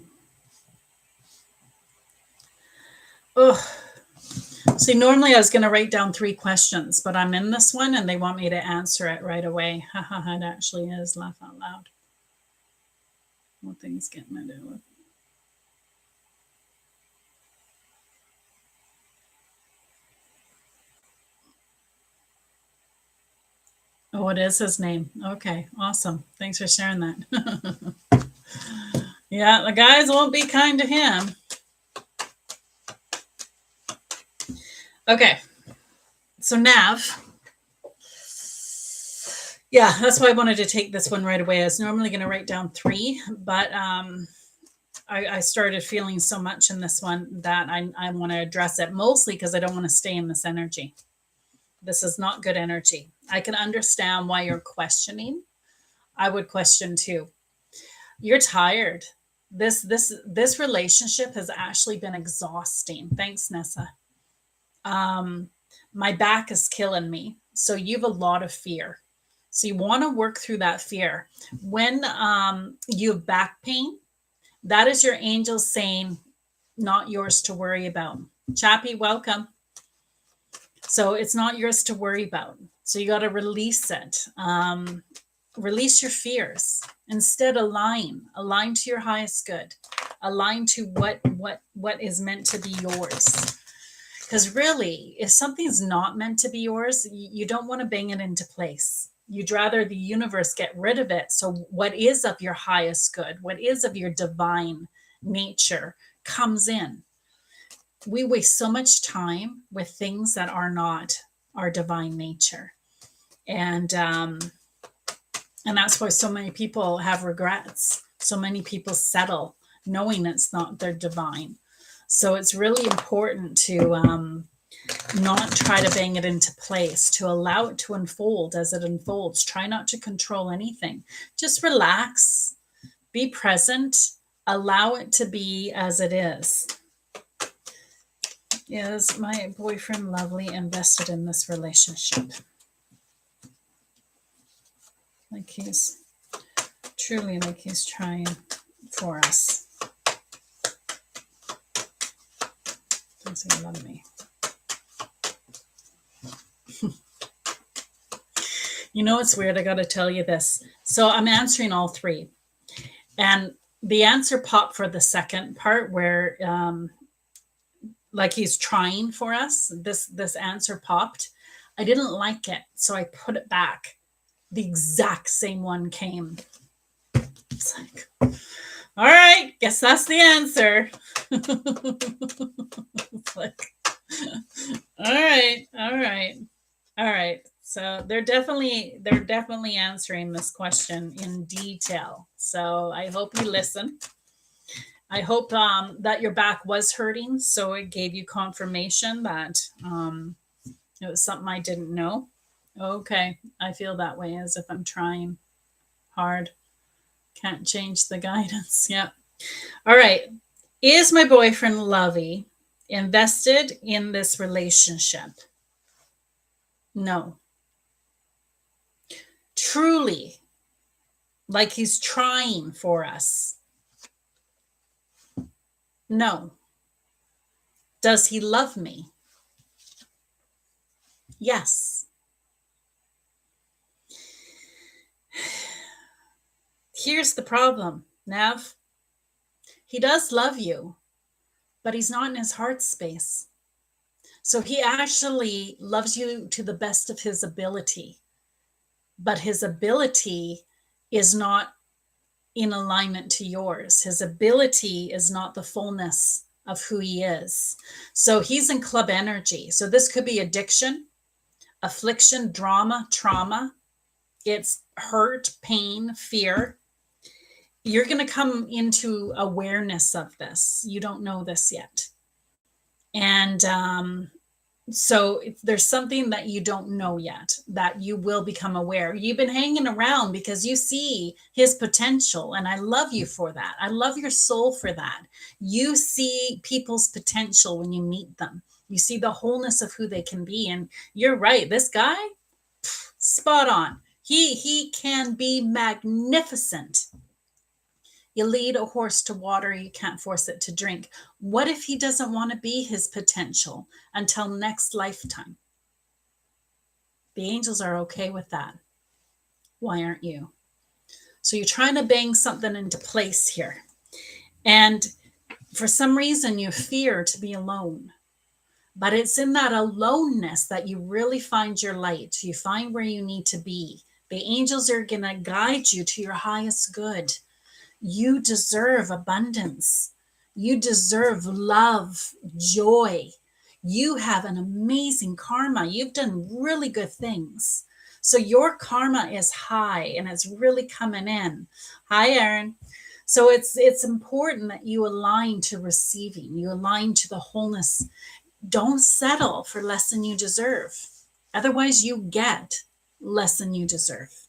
Oh, see, normally I was going to write down 3 questions, but I'm in this one and they want me to answer it right away. It actually is. Laugh out loud. What things get me to do with? Oh, it is his name. Okay, awesome. Thanks for sharing that. Yeah, the guys won't be kind to him. Okay, so Nav. Yeah, that's why I wanted to take this one right away. I was normally going to write down 3, but I started feeling so much in this one that I want to address it, mostly because I don't want to stay in this energy. This is not good energy. I can understand why you're questioning. I would question too. You're tired. This relationship has actually been exhausting. Thanks, Nessa. My back is killing me. So you have a lot of fear. So you want to work through that fear. When you have back pain, that is your angels saying, not yours to worry about. Chappie, welcome. So it's not yours to worry about. So you got to release it. Release your fears. Instead, align to your highest good. Align to what is meant to be yours. Because really, if something's not meant to be yours, you don't want to bang it into place. You'd rather the universe get rid of it. So what is of your highest good, what is of your divine nature comes in. We waste so much time with things that are not our divine nature. And that's why so many people have regrets. So many people settle knowing it's not their divine. So it's really important to not try to bang it into place, to allow it to unfold as it unfolds. Try not to control anything. Just relax, be present, allow it to be as it is. Is my boyfriend lovely invested in this relationship? Like he's truly like he's trying for us. Does he love me? You know, it's weird. I got to tell you this. So I'm answering all three. And the answer popped for the second part where like he's trying for us. This answer popped. I didn't like it. So I put it back. The exact same one came. It's like, all right, guess that's the answer. It's like, all right. So they're definitely answering this question in detail. So I hope you listen. I hope that your back was hurting, so it gave you confirmation that it was something I didn't know. Okay, I feel that way as if I'm trying hard. Can't change the guidance. Yeah. All right. Is my boyfriend Lovey invested in this relationship? No. Truly, like he's trying for us? No. Does he love me? Yes. Here's the problem, Nav. He does love you, but he's not in his heart space. So he actually loves you to the best of his ability, but his ability is not in alignment to yours. His ability is not the fullness of who he is. So he's in club energy. So this could be addiction, affliction, drama, trauma. It's hurt, pain, fear. You're going to come into awareness of this. You don't know this yet. And so there's something that you don't know yet that you will become aware. You've been hanging around because you see his potential. And I love you for that. I love your soul for that. You see people's potential when you meet them. You see the wholeness of who they can be. And you're right. This guy, spot on. He can be magnificent. You lead a horse to water, you can't force it to drink. What if he doesn't want to be his potential until next lifetime? The angels are okay with that. Why aren't you? So you're trying to bang something into place here. And for some reason, you fear to be alone. But it's in that aloneness that you really find your light. You find where you need to be. The angels are going to guide you to your highest good. You deserve abundance. You deserve love, joy. You have an amazing karma. You've done really good things. So your karma is high and it's really coming in. Hi, Aaron. So it's important that you align to receiving. You align to the wholeness. Don't settle for less than you deserve. Otherwise, you get less than you deserve.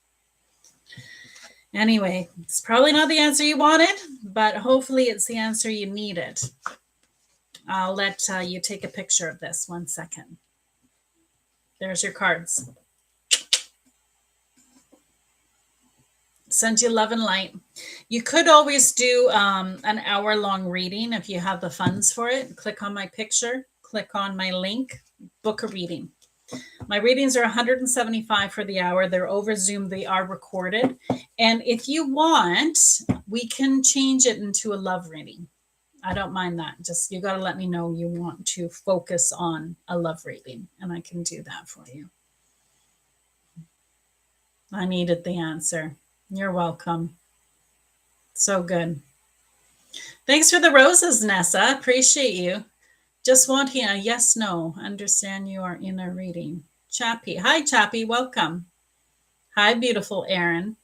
Anyway, it's probably not the answer you wanted, but hopefully it's the answer you needed. I'll let you take a picture of this. 1 second. There's your cards. Send you love and light. You could always do an hour-long reading if you have the funds for it. Click on my picture, click on my link, book a reading. My readings are $175 for the hour. They're over Zoom. They are recorded. And if you want, we can change it into a love reading. I don't mind that. Just you got to let me know you want to focus on a love reading, and I can do that for you. I needed the answer. You're welcome. So good. Thanks for the roses, Nessa. Appreciate you. Just wanting a yes, no. Understand you are in a reading. Chappie. Hi, Chappie. Welcome. Hi, beautiful Erin.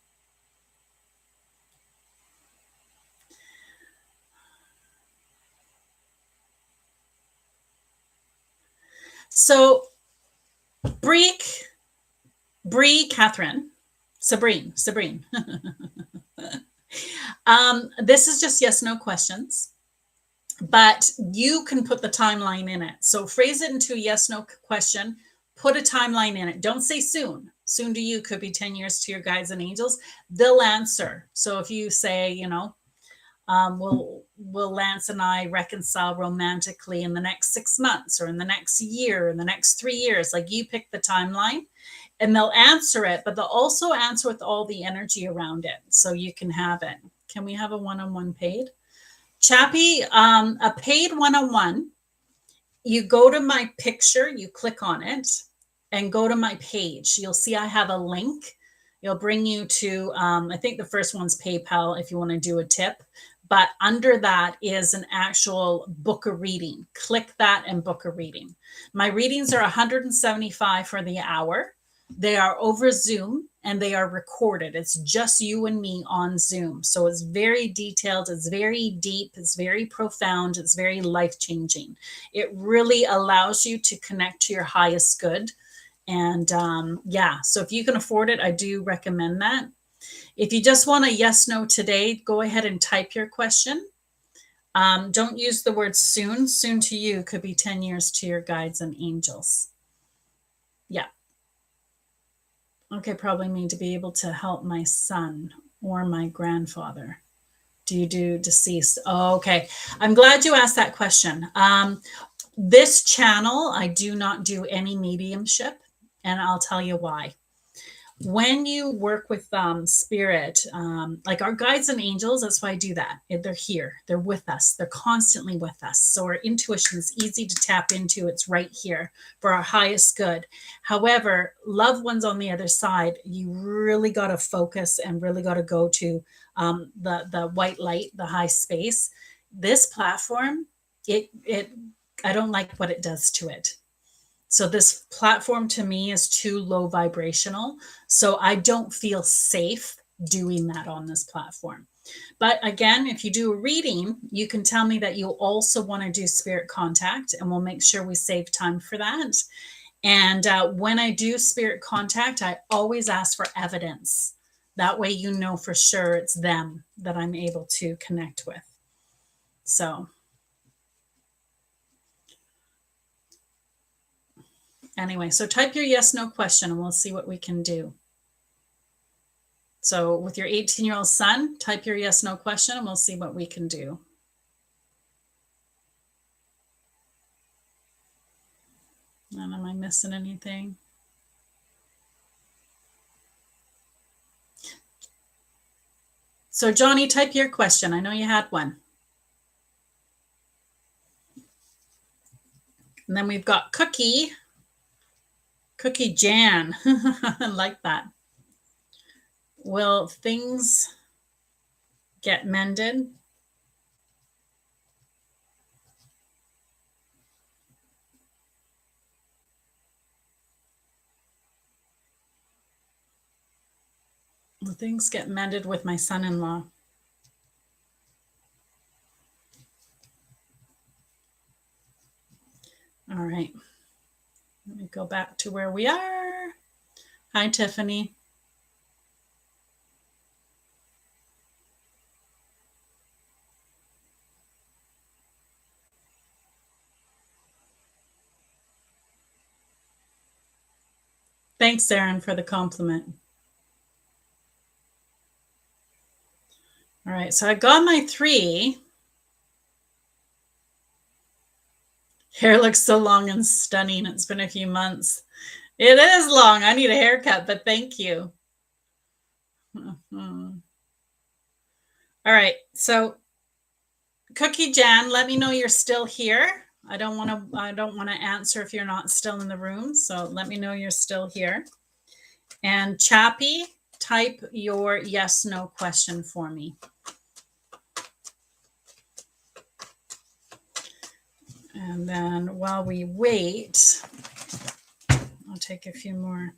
So, Bree, Catherine, Sabrine. This is just yes, no questions, but you can put the timeline in it. So phrase it into a yes, no question, put a timeline in it. Don't say soon. Soon to you could be 10 years to your guides and angels. They'll answer. So if you say, you know, will Lance and I reconcile romantically in the next 6 months or in the next year, in the next 3 years? Like you pick the timeline and they'll answer it, but they'll also answer with all the energy around it. So you can have it. Can we have a one-on-one paid? Chappie, a paid one-on-one, you go to my picture, you click on it and go to my page. You'll see I have a link. It'll bring you to, I think the first one's PayPal if you want to do a tip. But under that is an actual book a reading. Click that and book a reading. My readings are $175 for the hour. They are over Zoom and they are recorded. It's just you and me on Zoom. So it's very detailed. It's very deep. It's very profound. It's very life-changing. It really allows you to connect to your highest good. And yeah, so if you can afford it, I do recommend that. If you just want a yes, no today, go ahead and type your question. Don't use the word soon. Soon to you could be 10 years to your guides and angels. Yeah. Okay, probably mean to be able to help my son or my grandfather. Do you do deceased? Oh, okay. I'm glad you asked that question. This channel, I do not do any mediumship, and I'll tell you why. When you work with spirit, like our guides and angels, that's why I do that. They're here. They're with us. They're constantly with us. So our intuition is easy to tap into. It's right here for our highest good. However, loved ones on the other side, you really got to focus and really got to go to the white light, the high space. This platform, I don't like what it does to it. So this platform to me is too low vibrational. So I don't feel safe doing that on this platform. But again, if you do a reading, you can tell me that you also want to do spirit contact, and we'll make sure we save time for that. And when I do spirit contact, I always ask for evidence. That way you know for sure it's them that I'm able to connect with. So anyway, so type your yes, no question and we'll see what we can do. So with your 18-year-old son, type your yes, no question and we'll see what we can do. And am I missing anything? So Johnny, type your question. I know you had one. And then we've got Cookie Jan. I like that. Will things get mended? Will things get mended with my son-in-law? All right. Let me go back to where we are. Hi, Tiffany. Thanks, Aaron, for the compliment. All right, so I got my 3. Hair looks so long and stunning. It's been a few months. It is long. I need a haircut, but thank you. All right, so Cookie Jan, let me know you're still here. I don't want to answer if you're not still in the room, so let me know you're still here. And Chappie, type your yes no question for me. And then while we wait, I'll take a few more.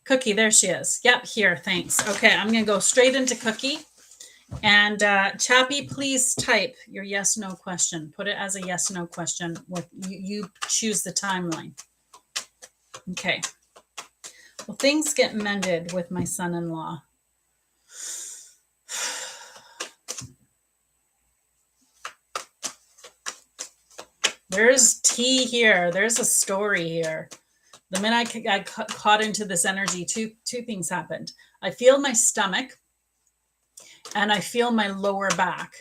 Cookie, there she is. Yep, here, thanks. Okay, I'm going to go straight into Cookie. And Chappie, please type your yes no question. Put it as a yes no question. With you choose the timeline. Okay. Well, things get mended with my son-in-law. There's tea here. There's a story here. The minute I caught into this energy, two things happened. I feel my stomach and I feel my lower back.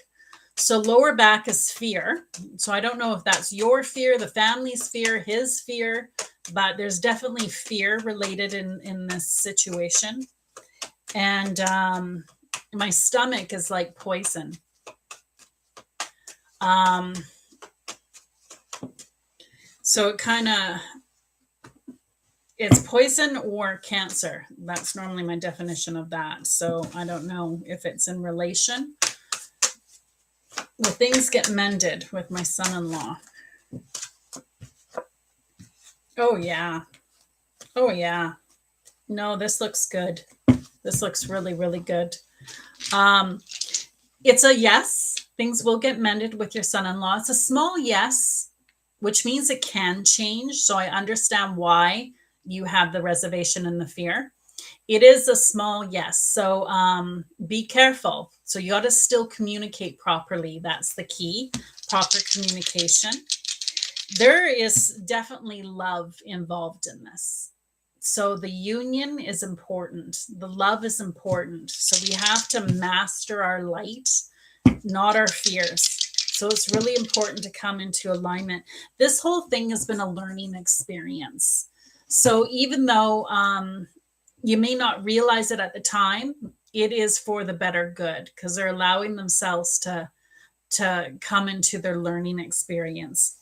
So lower back is fear. So I don't know if that's your fear, the family's fear, his fear, but there's definitely fear related in this situation. And my stomach is like poison. So it kind of, it's poison or cancer. That's normally my definition of that. So I don't know if it's in relation. Well, things get mended with my son-in-law. Oh, yeah. Oh, yeah. No, this looks good. This looks really, really good. It's a yes. Things will get mended with your son-in-law. It's a small yes, which means it can change. So I understand why you have the reservation and the fear. It is a small yes. So be careful. So you got to still communicate properly. That's the key, proper communication. There is definitely love involved in this. So the union is important. The love is important. So we have to master our light, not our fears. So it's really important to come into alignment. This whole thing has been a learning experience. So even though you may not realize it at the time, it is for the better good because they're allowing themselves to come into their learning experience.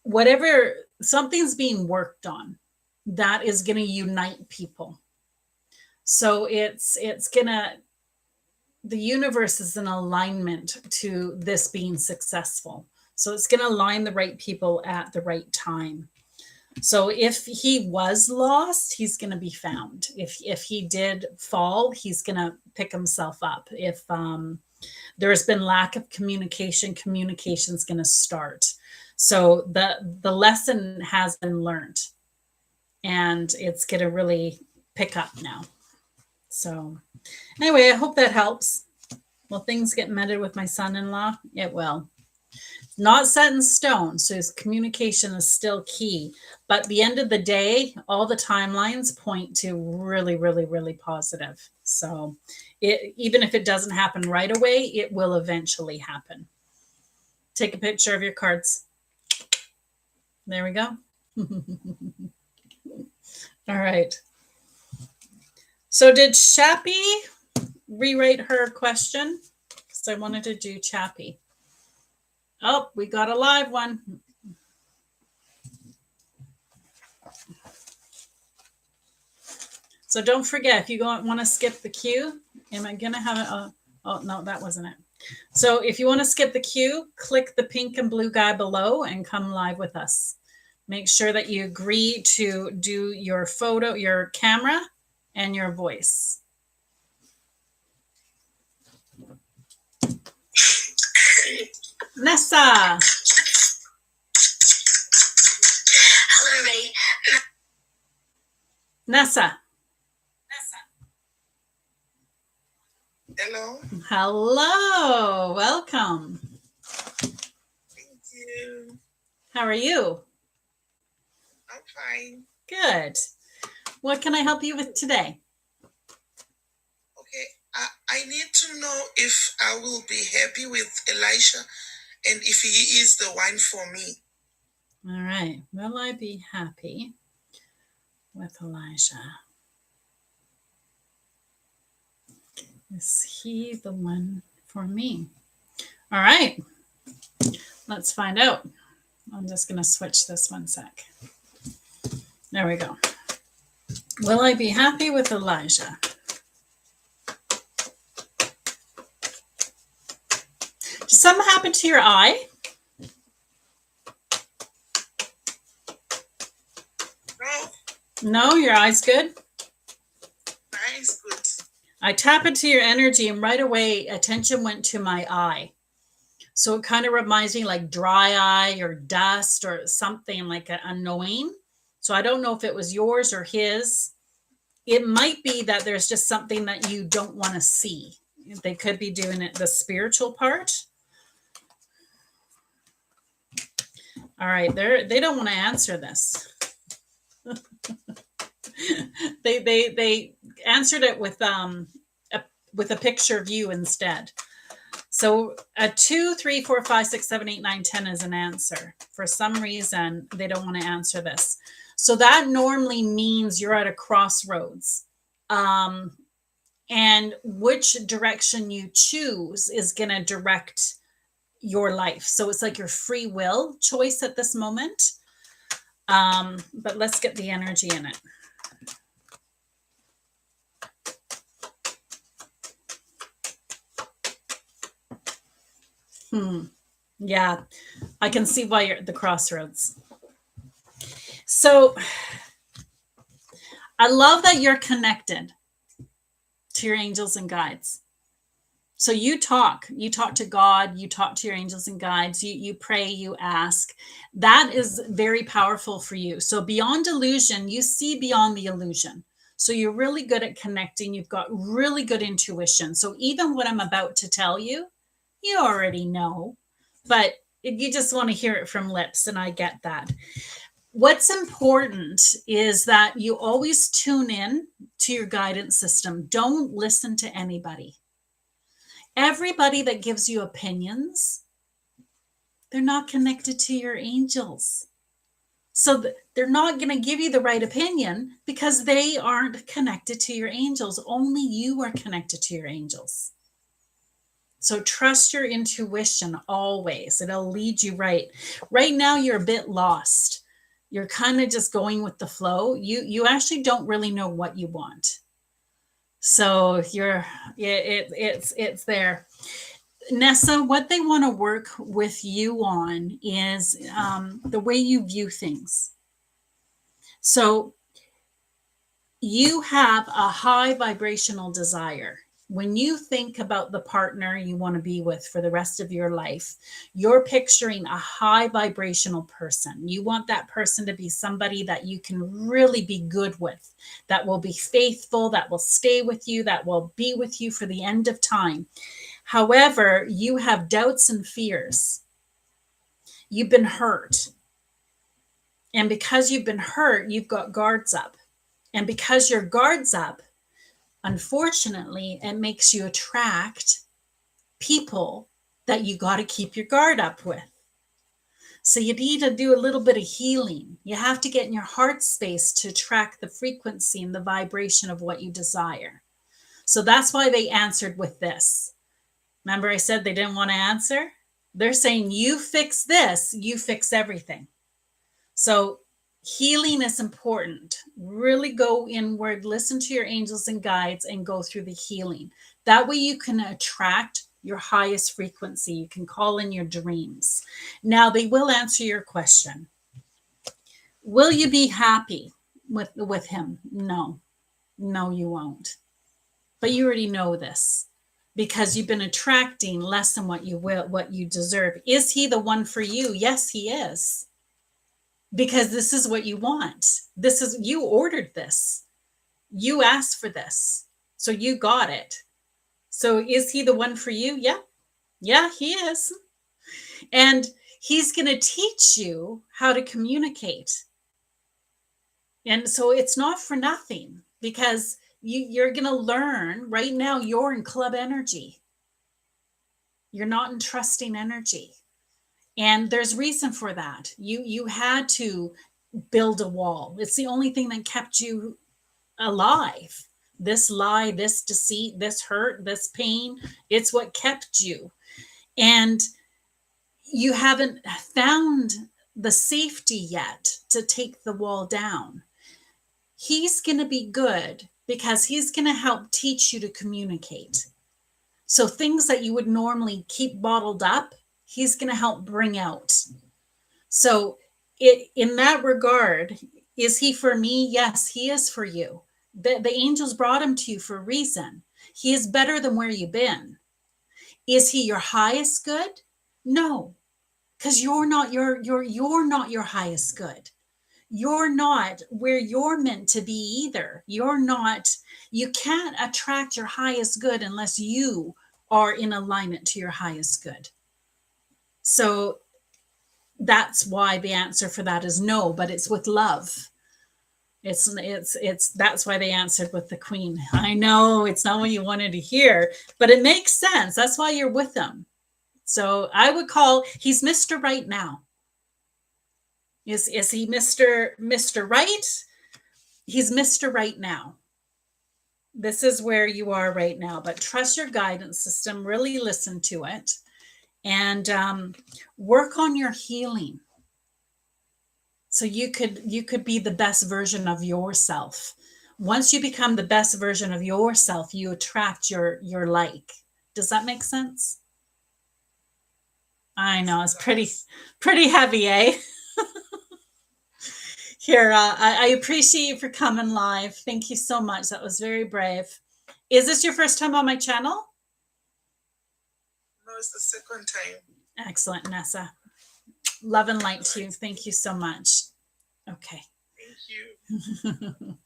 Whatever, something's being worked on that is going to unite people. So it's going to, the universe is in alignment to this being successful. So it's going to align the right people at the right time. So if he was lost, he's going to be found. If he did fall, he's going to pick himself up. If there's been lack of communication, communication's going to start. So the lesson has been learned, and it's going to really pick up now. So anyway, I hope that helps. Will things get mended with my son-in-law? It will. Not set in stone, so his communication is still key. But at the end of the day, all the timelines point to really, really, really positive. So even if it doesn't happen right away, it will eventually happen. Take a picture of your cards. There we go. All right. So did Chappie rewrite her question? Because I wanted to do Chappie. Oh, we got a live one. So don't forget, if you want to skip the queue, am I going to have it? Oh, no, that wasn't it. So if you want to skip the queue, click the pink and blue guy below and come live with us. Make sure that you agree to do your photo, your camera, and your voice. Nessa. Hello, everybody. Nessa. Hello. Hello. Welcome. Thank you. How are you? I'm fine. Good. What can I help you with today? Okay, I need to know if I will be happy with Elisha and if he is the one for me. All right. Will I be happy with Elijah? Is he the one for me? All right. Let's find out. I'm just going to switch this one sec. There we go. Will I be happy with Elijah? Did something happen to your eye? No, No, your eye's good. nice, good. I tap into your energy and right away attention went to my eye. So it kind of reminds me like dry eye or dust or something like annoying. So I don't know if it was yours or his. It might be that there's just something that you don't want to see. They could be doing it the spiritual part. All right, they don't want to answer this. they answered it with a picture of you instead. So a 2, 3, 4, 5, 6, 7, 8, 9, 10 is an answer. For some reason, they don't want to answer this. So that normally means you're at a crossroads. And which direction you choose is going to direct your life. So it's like your free will choice at this moment. But let's get the energy in it. Yeah, I can see why you're at the crossroads. So I love that you're connected to your angels and guides. So you talk to God, you talk to your angels and guides, you pray, you ask. That is very powerful for you. So beyond illusion, you see beyond the illusion. So you're really good at connecting. You've got really good intuition. So even what I'm about to tell you, you already know, but you just want to hear it from lips, and I get that. What's important is that you always tune in to your guidance system. Don't listen to anybody. Everybody that gives you opinions, they're not connected to your angels. So they're not going to give you the right opinion because they aren't connected to your angels. Only you are connected to your angels. So trust your intuition always. It'll lead you right. Right now, you're a bit lost. You're kind of just going with the flow. You actually don't really know what you want. So it's there. Nessa, what they want to work with you on is the way you view things. So you have a high vibrational desire. When you think about the partner you want to be with for the rest of your life, you're picturing a high vibrational person. You want that person to be somebody that you can really be good with, that will be faithful, that will stay with you, that will be with you for the end of time. However, you have doubts and fears. You've been hurt. And because you've been hurt, you've got guards up. And because your guard's up, unfortunately, it makes you attract people that you got to keep your guard up with. So you need to do a little bit of healing. You have to get in your heart space to track the frequency and the vibration of what you desire. So that's why they answered with this. Remember I said they didn't want to answer? They're saying, you fix this, you fix everything. So healing is important. Really go inward, listen to your angels and guides, and go through the healing. That way you can attract your highest frequency. You can call in your dreams. Now they will answer your question. Will you be happy with him? No, you won't. But you already know this because you've been attracting less than what you deserve. Is he the one for you? Yes, he is. Because this is what you want. You ordered this. You asked for this. So you got it. So is he the one for you? Yeah. Yeah, he is. And he's going to teach you how to communicate. And so it's not for nothing, because you're going to learn right now. You're in club energy. You're not in trusting energy. And there's reason for that. You had to build a wall. It's the only thing that kept you alive. This lie, this deceit, this hurt, this pain, it's what kept you. And you haven't found the safety yet to take the wall down. He's going to be good because he's going to help teach you to communicate. So things that you would normally keep bottled up, he's going to help bring out. So in that regard, is he for me? Yes, he is for you. The angels brought him to you for a reason. He is better than where you've been. Is he your highest good? No, because you're not your highest good. You're not where you're meant to be either. You can't attract your highest good unless you are in alignment to your highest good. So that's why the answer for that is no, but it's with love. It's that's why they answered with the Queen. I know it's not what you wanted to hear, but it makes sense. That's why you're with them. So I would call, he's Mr. Right now. Is he Mr. Right? He's Mr. Right now. This is where you are right now, but trust your guidance system, really listen to it, and work on your healing. So you could be the best version of yourself. Once you become the best version of yourself, you attract your like. Does that make sense? I know it's pretty heavy, eh? Here, I appreciate you for coming live. Thank you so much. That was very brave. Is this your first time on my channel? No, it's the second time. Excellent, Nessa. Love and light to you. Thank you so much. Okay. Thank you.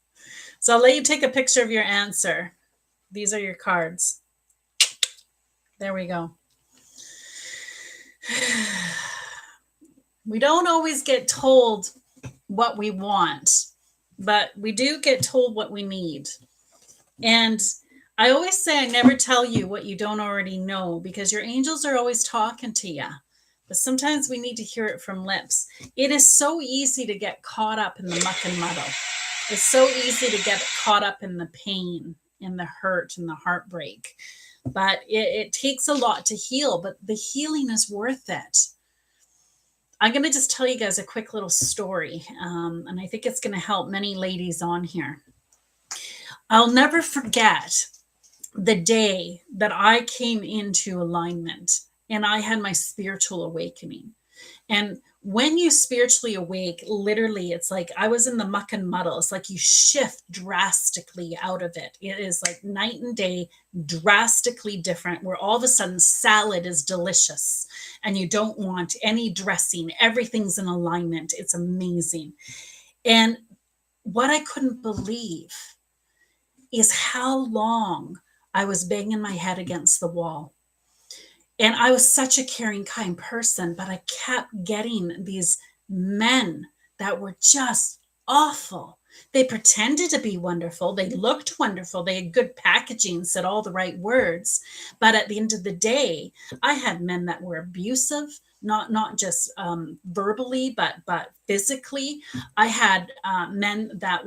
So I'll let you take a picture of your answer. These are your cards. There we go. We don't always get told what we want, but we do get told what we need. And I always say I never tell you what you don't already know, because your angels are always talking to you. But sometimes we need to hear it from lips. It is so easy to get caught up in the muck and muddle. It's so easy to get caught up in the pain, in the hurt, and the heartbreak. But it takes a lot to heal, but the healing is worth it. I'm going to just tell you guys a quick little story, and I think it's going to help many ladies on here. I'll never forget the day that I came into alignment and I had my spiritual awakening. And when you spiritually awake, literally, it's like I was in the muck and muddle. It's like you shift drastically out of it. It is like night and day, drastically different, where all of a sudden salad is delicious and you don't want any dressing. Everything's in alignment. It's amazing. And what I couldn't believe is how long I was banging my head against the wall. And I was such a caring, kind person, but I kept getting these men that were just awful. They pretended to be wonderful. They looked wonderful. They had good packaging, said all the right words. But at the end of the day, I had men that were abusive, not just verbally, but physically. I had men that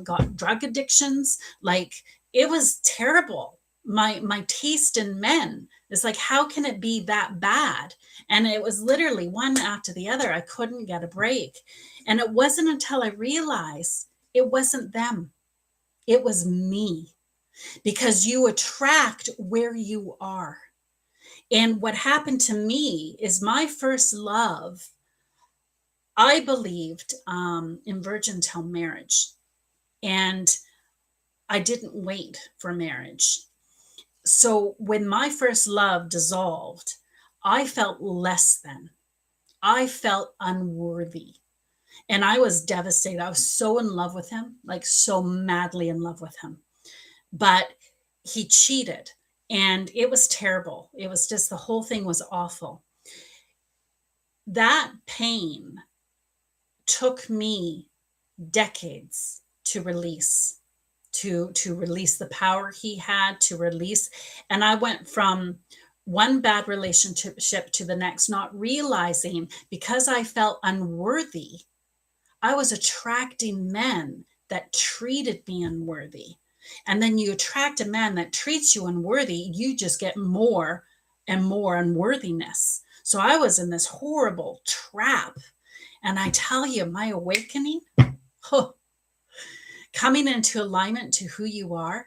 got drug addictions. Like, it was terrible. My taste in men is like, how can it be that bad? And it was literally one after the other. I couldn't get a break. And it wasn't until I realized it wasn't them. It was me. Because you attract where you are. And what happened to me is my first love, I believed in virgin till marriage. And I didn't wait for marriage. So when my first love dissolved, I felt less than. I felt unworthy. And I was devastated. I was so in love with him, like so madly in love with him. But he cheated, and it was terrible. It was just, the whole thing was awful. That pain took me decades to release, to release the power he had to release. And I went from one bad relationship to the next, not realizing, because I felt unworthy, I was attracting men that treated me unworthy. And then you attract a man that treats you unworthy, you just get more and more unworthiness. So I was in this horrible trap. And I tell you, my awakening, coming into alignment to who you are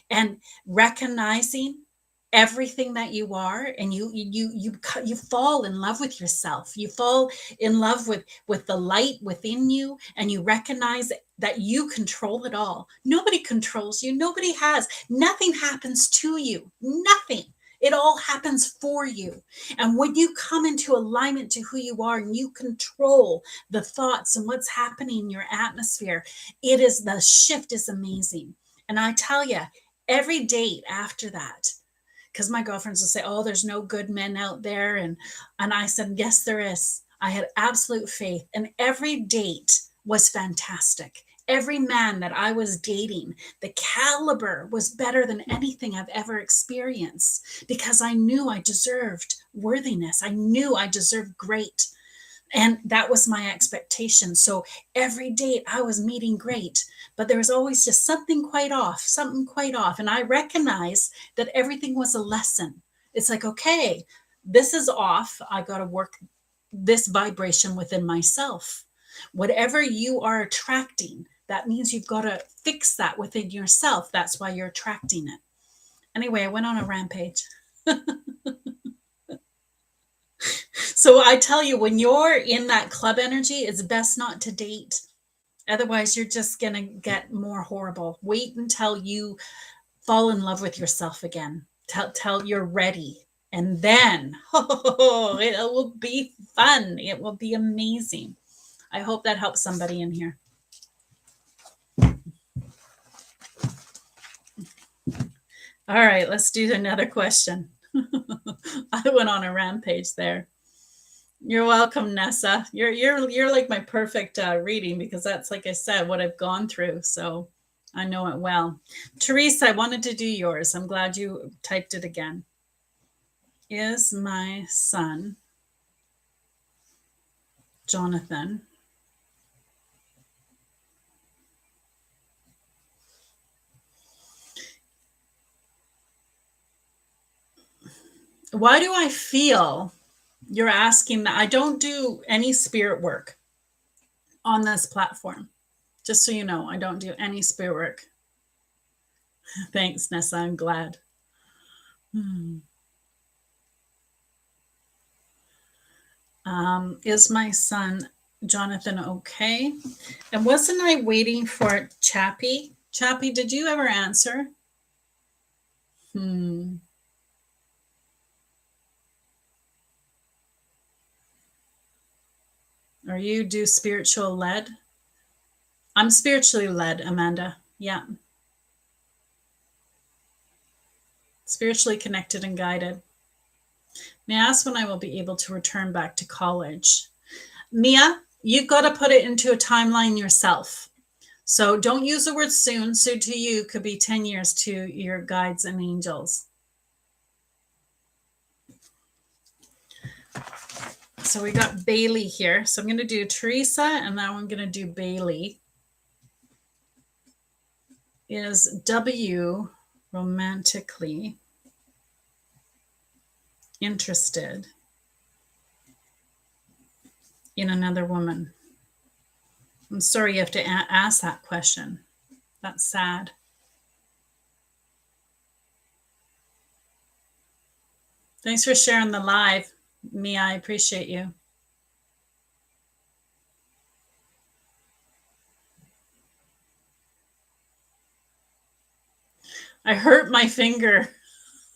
and recognizing everything that you are, and you fall in love with yourself. You fall in love with the light within you, and you recognize that you control it all. Nobody controls you. Nobody has. Nothing happens to you. Nothing. It all happens for you. And when you come into alignment to who you are and you control the thoughts and what's happening in your atmosphere, the shift is amazing. And I tell you, every date after that, because my girlfriends will say, oh, there's no good men out there. And I said, yes, there is. I had absolute faith. And every date was fantastic. Every man that I was dating, the caliber was better than anything I've ever experienced, because I knew I deserved worthiness. I knew I deserved great. And that was my expectation. So every date I was meeting great, but there was always just something quite off. And I recognized that everything was a lesson. It's like, okay, this is off. I got to work this vibration within myself. Whatever you are attracting, that means you've got to fix that within yourself. That's why you're attracting it. Anyway, I went on a rampage. So I tell you, when you're in that club energy, it's best not to date. Otherwise, you're just going to get more horrible. Wait until you fall in love with yourself again. Till you're ready. And then, it will be fun. It will be amazing. I hope that helps somebody in here. All right, let's do another question. I went on a rampage there. You're welcome, Nessa. You're like my perfect reading, because that's, like I said, what I've gone through. So I know it well. Teresa, I wanted to do yours. I'm glad you typed it again. Is my son, Jonathan, why do I feel you're asking that? I don't do any spirit work on this platform. Just so you know, I don't do any spirit work. Thanks, Nessa. I'm glad. Is my son, Jonathan, okay? And wasn't I waiting for Chappie? Chappie, did you ever answer? Or you do spiritual led? I'm spiritually led, Amanda. Yeah. Spiritually connected and guided. May I ask when I will be able to return back to college? Mia, you've got to put it into a timeline yourself. So don't use the word soon. Soon to you could be 10 years to your guides and angels. So we got Bailey here. So I'm going to do Teresa, and now I'm going to do Bailey. Is W romantically interested in another woman? I'm sorry you have to ask that question. That's sad. Thanks for sharing the live, Mia. I appreciate you. I hurt my finger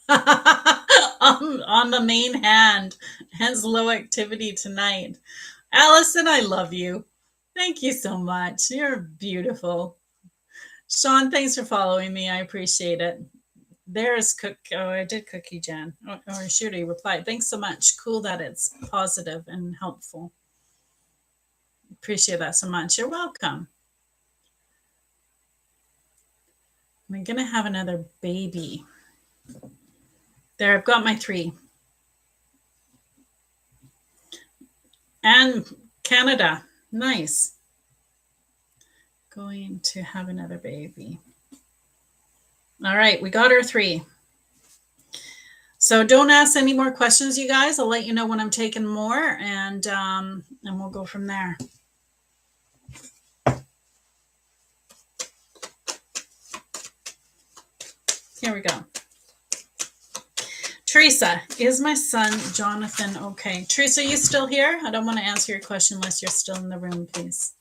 on the main hand, hence low activity tonight. Allison, I love you. Thank you so much. You're beautiful. Sean, thanks for following me. I appreciate it. There's Cook. Oh, I did Cookie Jan. Or should he replied? Thanks so much. Cool that it's positive and helpful. Appreciate that so much. You're welcome. I'm going to have another baby. There, I've got my 3. And Canada. Nice. Going to have another baby. All right, we got our 3. So don't ask any more questions, you guys. I'll let you know when I'm taking more, and we'll go from there. Here we go. Teresa, is my son Jonathan okay? Teresa, are you still here? I don't want to answer your question unless you're still in the room, please.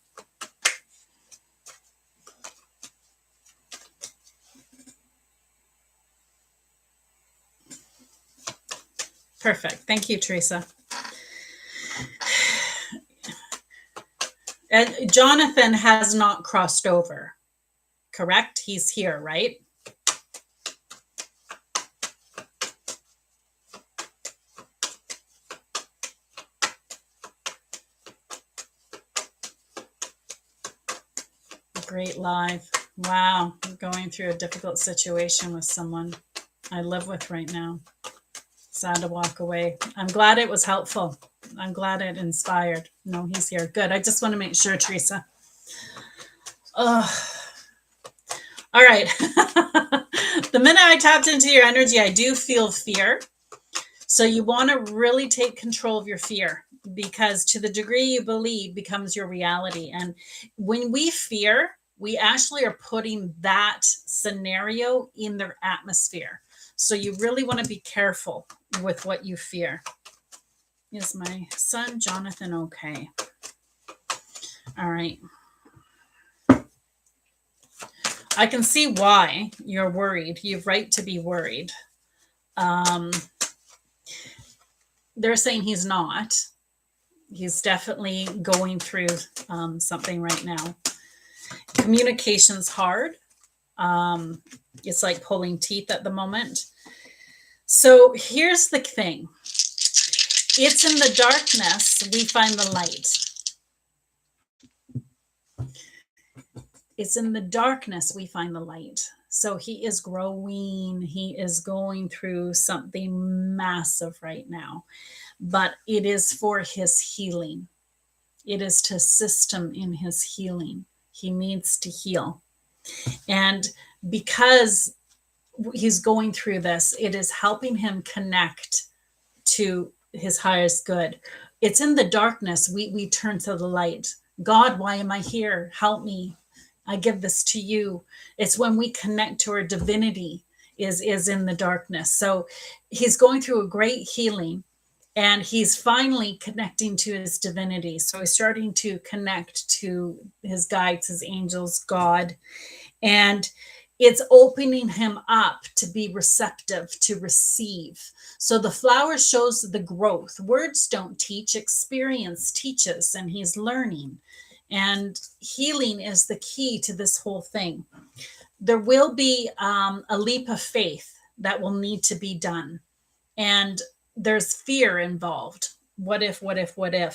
Perfect. Thank you, Teresa. And Jonathan has not crossed over, correct? He's here, right? Great live. Wow. I'm going through a difficult situation with someone I live with right now. Sad to walk away. I'm glad it was helpful. I'm glad it inspired. No, he's here. Good. I just want to make sure, Teresa. Oh, all right. The minute I tapped into your energy, I do feel fear. So you want to really take control of your fear, because to the degree you believe becomes your reality. And when we fear, we actually are putting that scenario in their atmosphere. So you really want to be careful with what you fear. Is my son Jonathan okay? All right. I can see why you're worried. You have right to be worried. They're saying he's not. He's definitely going through something right now. Communication's hard. It's like pulling teeth at the moment. So here's the thing. It's in the darkness we find the light. It's in the darkness we find the light. So he is growing. He is going through something massive right now. But it is for his healing. It is to assist him in his healing. He needs to heal. And because he's going through this, it is helping him connect to his highest good. It's in the darkness we turn to the light. God, why am I here? Help me. I give this to you. It's when we connect to our divinity is in the darkness. So he's going through a great healing, and he's finally connecting to his divinity. So he's starting to connect to his guides, his angels, God, and it's opening him up to be receptive, to receive. So the flower shows the growth. Words don't teach, experience teaches, and he's learning. And healing is the key to this whole thing. There will be a leap of faith that will need to be done. And there's fear involved. What if?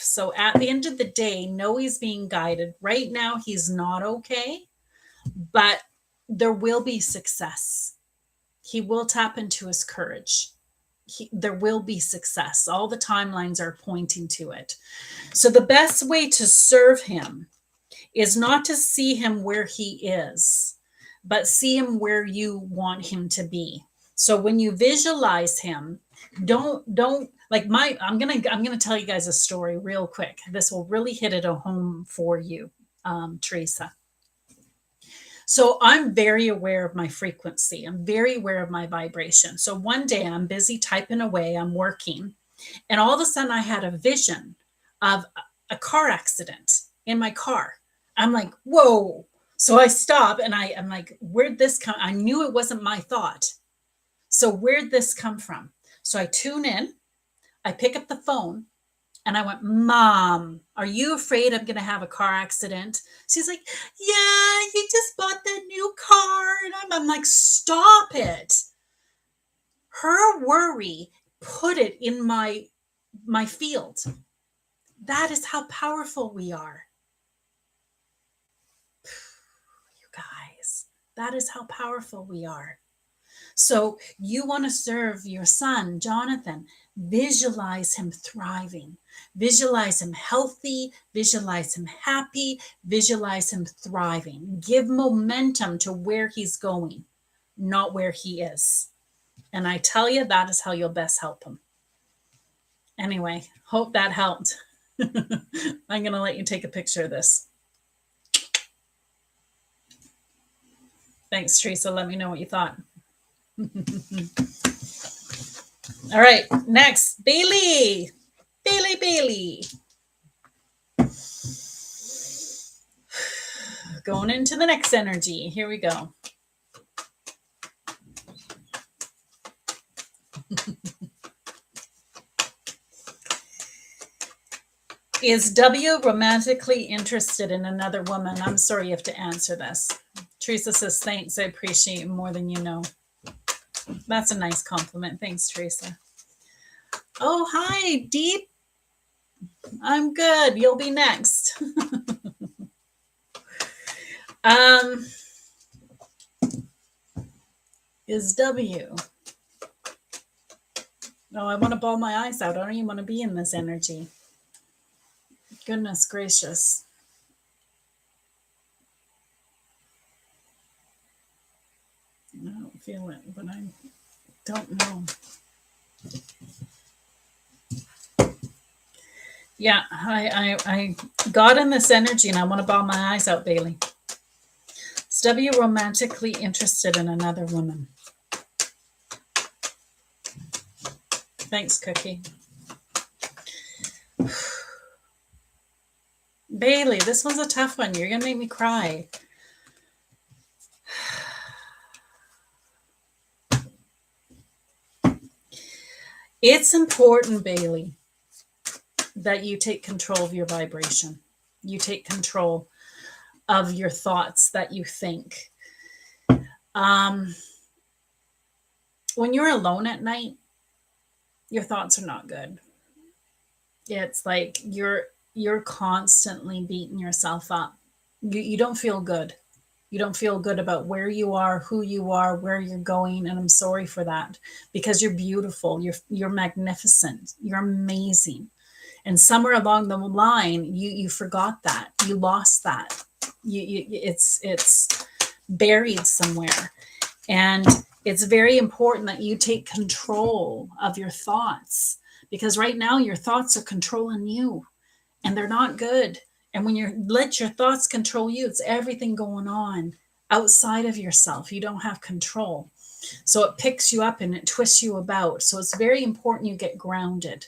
So at the end of the day, know he's being guided. Right now, he's not okay, but there will be success. He will tap into his courage. There will be success. All the timelines are pointing to it. So the best way to serve him is not to see him where he is, but see him where you want him to be. So when you visualize him, don't like I'm gonna tell you guys a story real quick. This will really hit it home for you, Teresa. So I'm very aware of my frequency. I'm very aware of my vibration. So one day I'm busy typing away, I'm working, and all of a sudden I had a vision of a car accident in my car. I'm like, whoa. So I stop and I'm like, where'd this come? I knew it wasn't my thought. So where'd this come from? So I tune in, I pick up the phone, and I went, Mom, are you afraid I'm going to have a car accident? She's like, yeah, you just bought that new car. And I'm like, stop it. Her worry put it in my field. That is how powerful we are. You guys, That is how powerful we are. So you want to serve your son, Jonathan. Visualize him thriving. Visualize him healthy. Visualize him happy. Visualize him thriving. Give momentum to where he's going, not where he is. And I tell you, that is how you'll best help him. Anyway, hope that helped. I'm going to let you take a picture of this. Thanks, Teresa. Let me know what you thought. All right, next, Bailey. Bailey. Going into the next energy. Here we go. Is W romantically interested in another woman? I'm sorry you have to answer this. Teresa says, thanks. I appreciate you more than you know. That's a nice compliment. Thanks, Teresa. Oh, hi, Deep. I'm good. You'll be next. Is W. No, I want to bawl my eyes out. I don't even want to be in this energy. Goodness gracious. I don't feel it, but I don't know. Yeah, I got in this energy and I want to bawl my eyes out, Bailey. Is W romantically interested in another woman? Thanks, Cookie. Bailey, this one's a tough one. You're going to make me cry. It's important, Bailey, that you take control of your vibration. You take control of your thoughts that you think. When you're alone at night, your thoughts are not good. It's like you're constantly beating yourself up. You don't feel good. You don't feel good about where you are, who you are, where you're going. And I'm sorry for that, because you're beautiful. You're magnificent. You're amazing. And somewhere along the line, you forgot that. You lost that. It's buried somewhere. And it's very important that you take control of your thoughts, because right now your thoughts are controlling you and they're not good. And when you let your thoughts control you, it's everything going on outside of yourself. You don't have control. So it picks you up and it twists you about. So it's very important you get grounded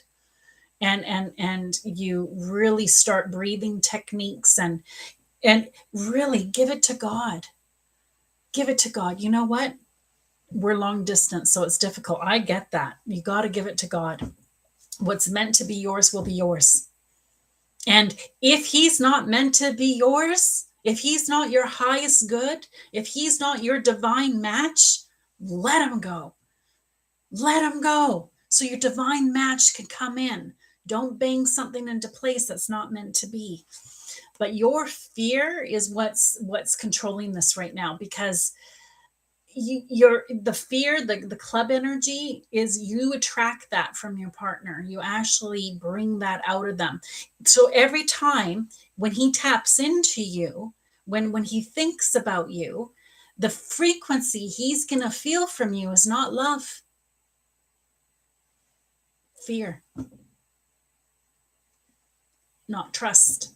and you really start breathing techniques and really give it to God. Give it to God. You know what? We're long distance, so it's difficult. I get that. You got to give it to God. What's meant to be yours will be yours. And if he's not meant to be yours, if he's not your highest good, if he's not your divine match, let him go. Let him go so your divine match can come in. Don't bang something into place that's not meant to be. But your fear is what's controlling this right now, because the fear, the club energy is, you attract that from your partner. You actually bring that out of them. So every time when he taps into you, when he thinks about you, the frequency he's going to feel from you is not love. Fear. Not trust.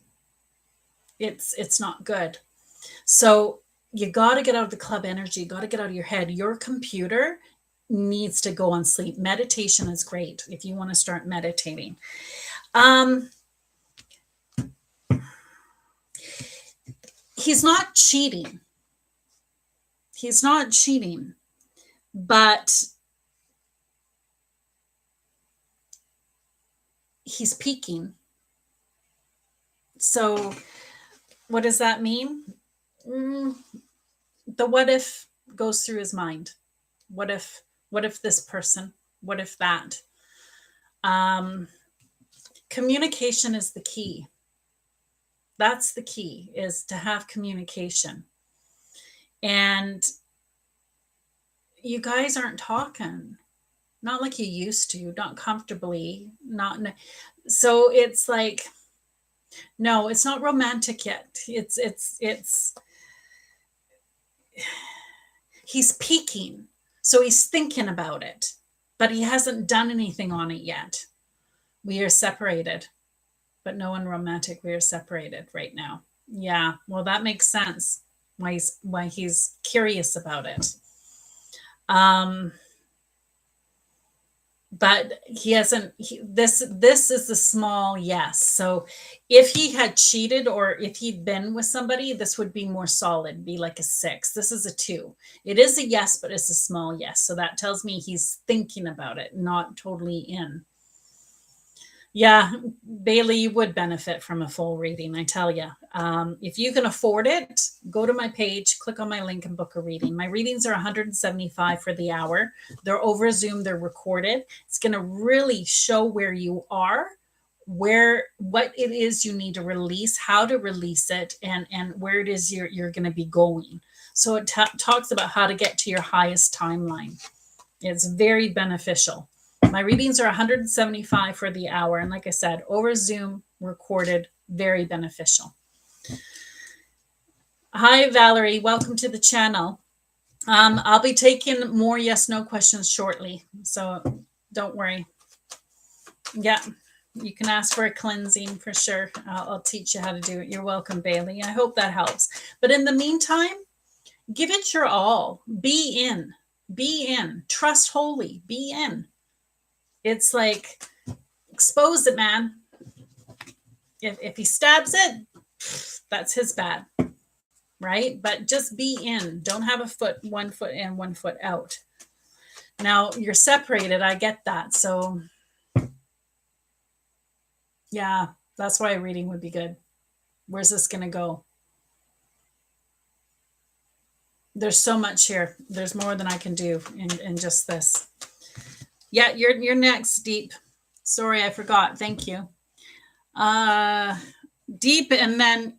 It's not good. So you got to get out of the club energy. You got to get out of your head. Your computer needs to go on sleep. Meditation is great if you want to start meditating. He's not cheating. He's not cheating, but he's peaking. So what does that mean? The what if goes through his mind. What if this person? What if that? Communication is the key. That's the key, is to have communication. And you guys aren't talking, not like you used to, not comfortably, not. So it's like, no, it's not romantic yet. It's he's peaking. So he's thinking about it, but he hasn't done anything on it yet. We are separated, but no one romantic. We are separated right now. Yeah, well, that makes sense. Why he's curious about it. But he hasn't. This is a small yes. So if he had cheated or if he'd been with somebody, this would be more solid, be like a 6. This is a 2. It is a yes, but it's a small yes. So that tells me he's thinking about it, not totally in. Yeah, Bailey, you would benefit from a full reading, I tell you. If you can afford it, go to my page, click on my link and book a reading. My readings are $175 for the hour. They're over Zoom, they're recorded. It's going to really show where you are, what it is you need to release, how to release it, and where it is you're going to be going. So it talks about how to get to your highest timeline. It's very beneficial. My readings are $175 for the hour. And like I said, over Zoom, recorded, very beneficial. Hi, Valerie. Welcome to the channel. I'll be taking more yes/no questions shortly. So don't worry. Yeah, you can ask for a cleansing for sure. I'll teach you how to do it. You're welcome, Bailey. I hope that helps. But in the meantime, give it your all. Be in. Be in. Trust wholly. Be in. It's like, expose it, man. If he stabs it, that's his bad, right? But just be in. Don't have one foot in, 1 foot out. Now, you're separated. I get that. So, yeah, that's why a reading would be good. Where's this going to go? There's so much here. There's more than I can do in just this. Yeah, you're next, Deep. Sorry, I forgot. Thank you. Deep, and then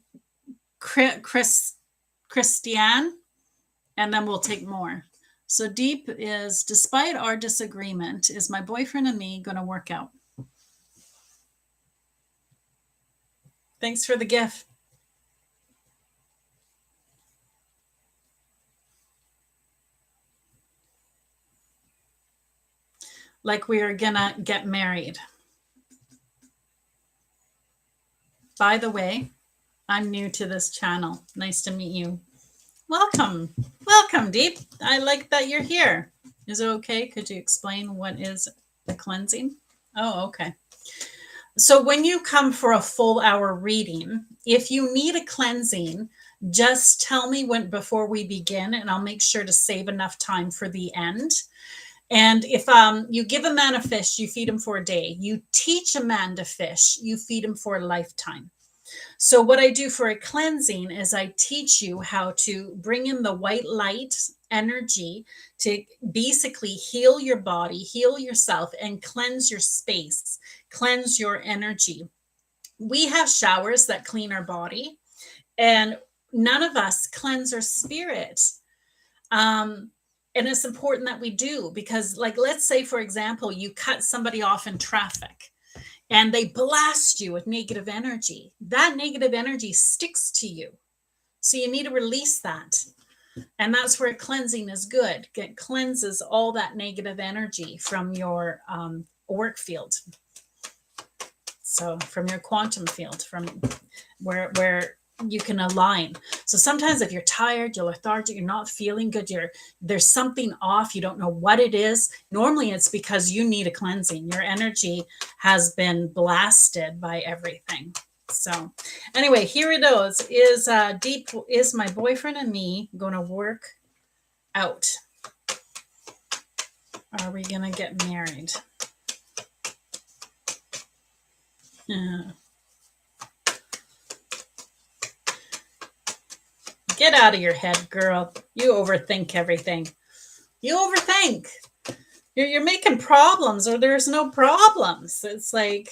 Christiane, and then we'll take more. So Deep is, despite our disagreement, is my boyfriend and me going to work out? Thanks for the gift. Like we are gonna get married. By the way, I'm new to this channel. Nice to meet you. Welcome. Welcome, Deep. I like that you're here. Is it okay? Could you explain what is the cleansing? Oh, okay. So when you come for a full hour reading, if you need a cleansing, just tell me when before we begin, and I'll make sure to save enough time for the end. And if you give a man a fish, you feed him for a day. You teach a man to fish, you feed him for a lifetime. So what I do for a cleansing is I teach you how to bring in the white light energy to basically heal your body, heal yourself, and cleanse your space, cleanse your energy. We have showers that clean our body, and none of us cleanse our spirit. And it's important that we do, because, like, let's say, for example, you cut somebody off in traffic and they blast you with negative energy. That negative energy sticks to you. So you need to release that. And that's where cleansing is good. It cleanses all that negative energy from your work field. So from your quantum field, from where you can align. So sometimes if you're tired, you're lethargic, you're not feeling good, there's something off, you don't know what it is. Normally it's because you need a cleansing. Your energy has been blasted by everything. So anyway, here it is Deep, is my boyfriend and me going to work out? Are we going to get married? Get out of your head, girl. You overthink everything. You overthink. You're making problems, or there's no problems. It's like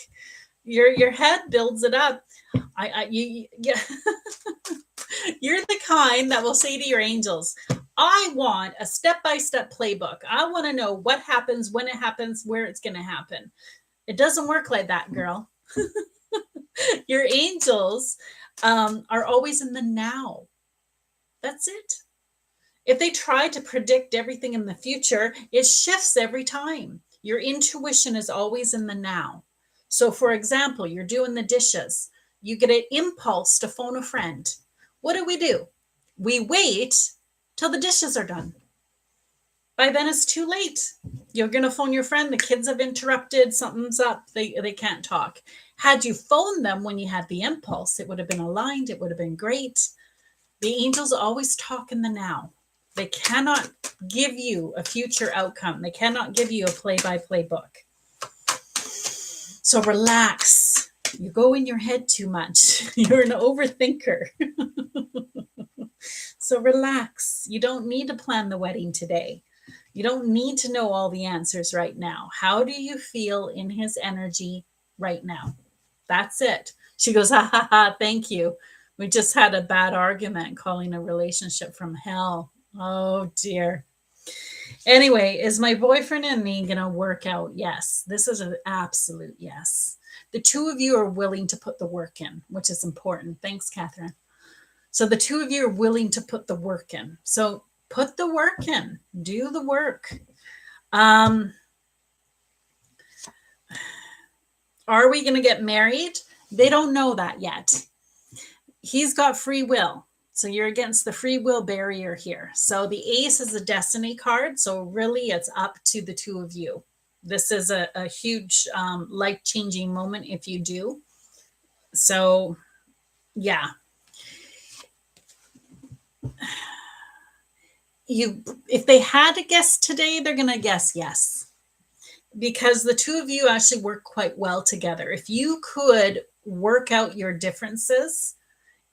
your head builds it up. Yeah. You're the kind that will say to your angels, I want a step-by-step playbook. I want to know what happens, when it happens, where it's going to happen. It doesn't work like that, girl. Your angels are always in the now. That's it. If they try to predict everything in the future, it shifts every time. Your intuition is always in the now. So, for example, you're doing the dishes. You get an impulse to phone a friend. What do? We wait till the dishes are done. By then, it's too late. You're going to phone your friend. The kids have interrupted. Something's up. They can't talk. Had you phoned them when you had the impulse, it would have been aligned. It would have been great. The angels always talk in the now. They cannot give you a future outcome. They cannot give you a play-by-play book. So relax. You go in your head too much. You're an overthinker. So relax. You don't need to plan the wedding today. You don't need to know all the answers right now. How do you feel in his energy right now? That's it. She goes, ha ha ha, thank you. We just had a bad argument calling a relationship from hell. Oh dear. Anyway, is my boyfriend and me going to work out? Yes. This is an absolute yes. The two of you are willing to put the work in, which is important. Thanks, Catherine. So the two of you are willing to put the work in. So put the work in. Do the work. Are we going to get married? They don't know that yet. He's got free will. So you're against the free will barrier here. So the ace is a destiny card. So really it's up to the two of you. This is a huge life-changing moment if you do. So yeah. If they had to guess today, they're going to guess yes. Because the two of you actually work quite well together. If you could work out your differences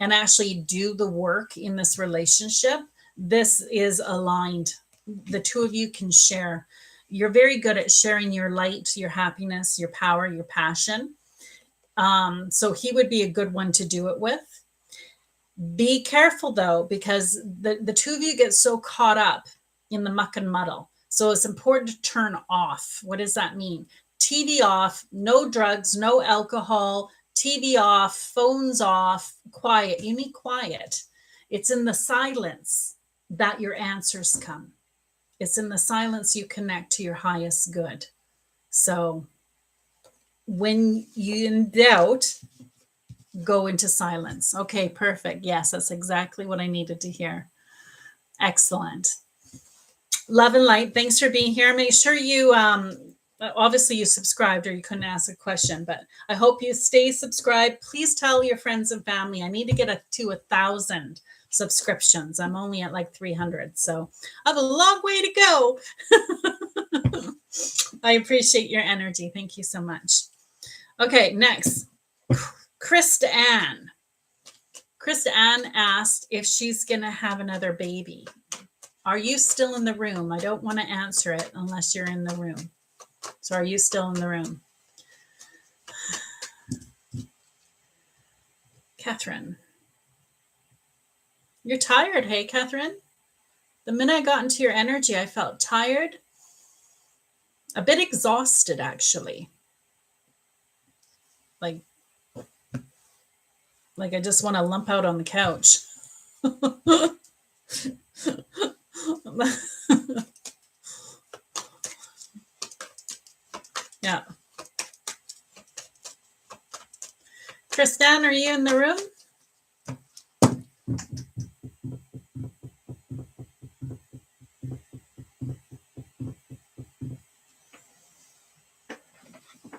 and actually do the work in this relationship, this is aligned. The two of you can share. You're very good at sharing your light, your happiness, your power, your passion. So he would be a good one to do it with. Be careful though, because the two of you get so caught up in the muck and muddle. So it's important to turn off. What does that mean? TV off, no drugs, no alcohol, TV off, phones off, quiet. You need quiet. It's in the silence that your answers come. It's in the silence you connect to your highest good. So when you're in doubt, go into silence. Okay, perfect. Yes, that's exactly what I needed to hear. Excellent. Love and light. Thanks for being here. Make sure you, obviously you subscribed or you couldn't ask a question, but I hope you stay subscribed. Please tell your friends and family. I need to get to 1,000 subscriptions. I'm only at like 300. So I have a long way to go. I appreciate your energy. Thank you so much. Okay, next. Krista Ann. Krista Ann asked if she's going to have another baby. Are you still in the room? I don't want to answer it unless you're in the room. So are you still in the room? Catherine. You're tired, hey, Catherine? The minute I got into your energy, I felt tired. A bit exhausted, actually. Like I just want to lump out on the couch. Yeah. Kristan, are you in the room?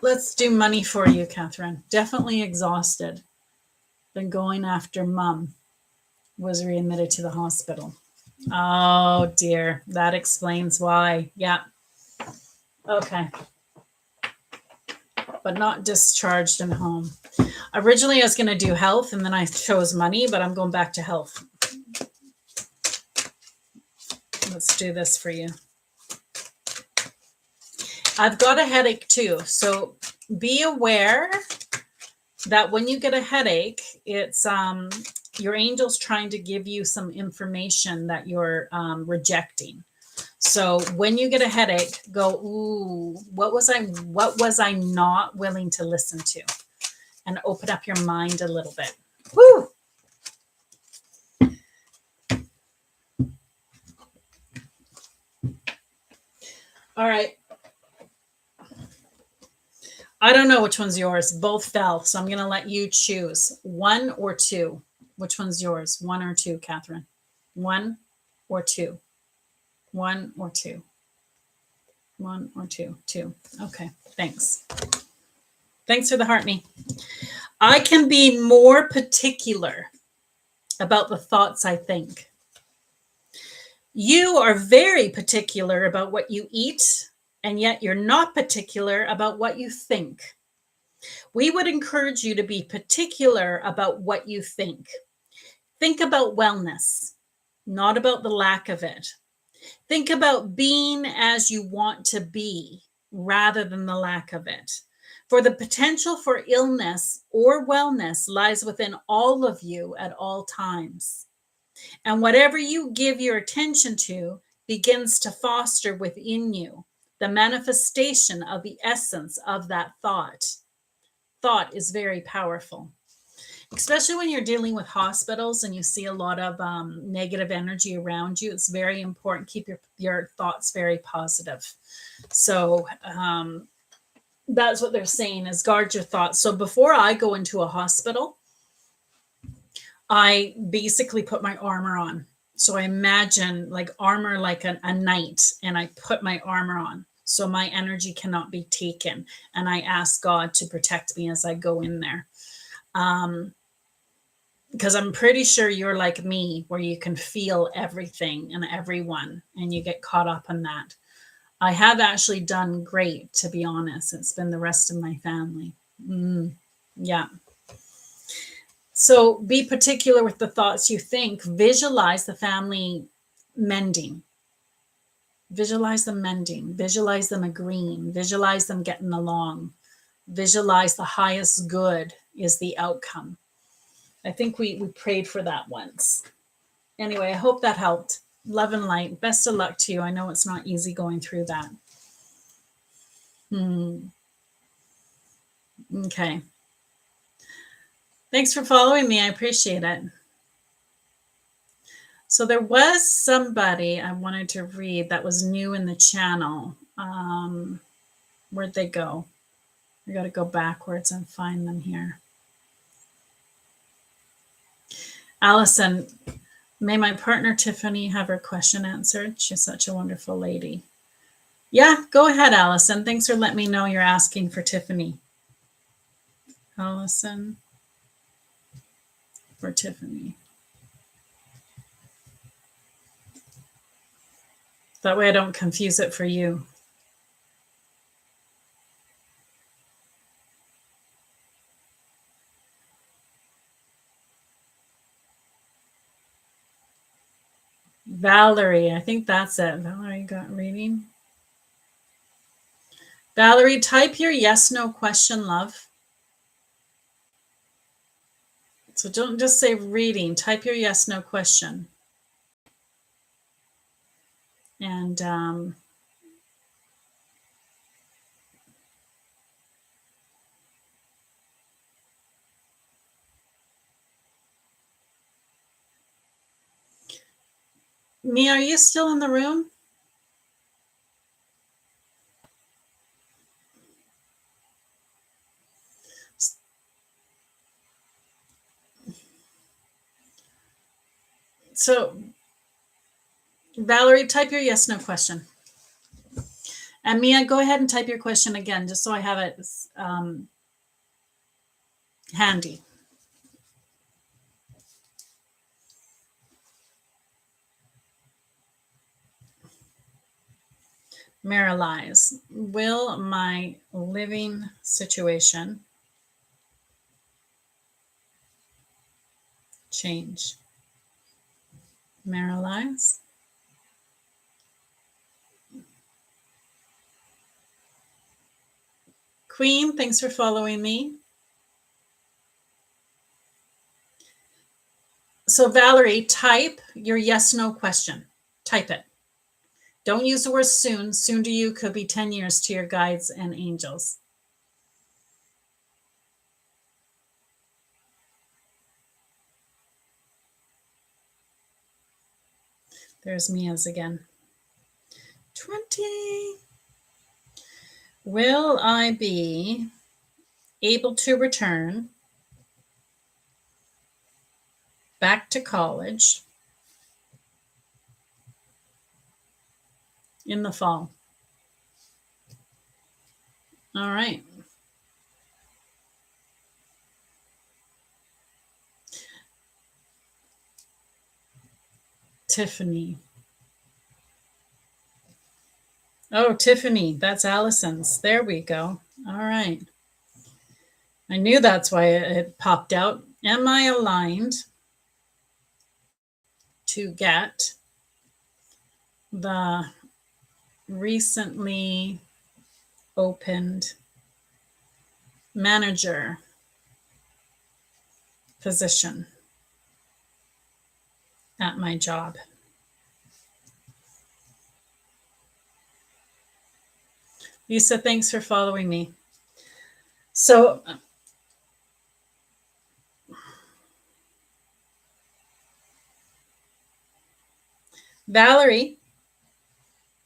Let's do money for you, Catherine. Definitely exhausted. Been going after mom. Was readmitted to the hospital. Oh dear. That explains why. Yeah. Okay. But not discharged and home. Originally, I was going to do health and then I chose money, but I'm going back to health. Let's do this for you. I've got a headache too. So be aware that when you get a headache, it's your angel's trying to give you some information that you're rejecting. So when you get a headache, go, ooh, what was I not willing to listen to? And open up your mind a little bit. Woo! All right. I don't know which one's yours. Both fell. So I'm going to let you choose 1 or 2. Which one's yours? 1 or 2, Catherine? 1 or 2? 1 or 2? 1 or 2? 2. Okay. Thanks. Thanks for the heart me. I can be more particular about the thoughts I think. You are very particular about what you eat, and yet you're not particular about what you think. We would encourage you to be particular about what you think. Think about wellness, not about the lack of it. Think about being as you want to be rather than the lack of it. For the potential for illness or wellness lies within all of you at all times. And whatever you give your attention to begins to foster within you the manifestation of the essence of that thought. Thought is very powerful, especially when you're dealing with hospitals and you see a lot of negative energy around you. It's very important. Keep your thoughts very positive. So that's what they're saying is guard your thoughts. So before I go into a hospital, I basically put my armor on. So I imagine like armor, like a knight, and I put my armor on. So my energy cannot be taken. And I ask God to protect me as I go in there. Because I'm pretty sure you're like me, where you can feel everything and everyone, and you get caught up in that. I have actually done great, to be honest. It's been the rest of my family. Yeah. So be particular with the thoughts you think. Visualize the family mending. Visualize them mending. Visualize them agreeing. Visualize them getting along. Visualize the highest good is the outcome. I think we prayed for that once. Anyway, I hope that helped. Love and light. Best of luck to you. I know it's not easy going through that. Okay. Thanks for following me. I appreciate it. So there was somebody I wanted to read that was new in the channel. Where'd they go? I got to go backwards and find them here. Allison, may my partner Tiffany have her question answered? She's such a wonderful lady. Yeah, go ahead, Allison. Thanks for letting me know you're asking for Tiffany. Allison for Tiffany. That way I don't confuse it for you. Valerie, I think that's it. Valerie got reading. Valerie, type your yes, no question, love. So don't just say reading, type your yes, no question. And Mia, are you still in the room? So, Valerie, type your yes, no question. And Mia, go ahead and type your question again, just so I have it handy. Marilize, will my living situation change? Marilize. Queen, thanks for following me. So Valerie, type your yes, no question. Type it. Don't use the word soon. Soon to you could be 10 years to your guides and angels. There's Mia's again. 20. Will I be able to return back to college in the fall? All right. Tiffany. Oh, Tiffany, that's Allison's. There we go. All right. I knew that's why it popped out. Am I aligned to get the recently opened manager position at my job? Lisa, thanks for following me. So Valerie,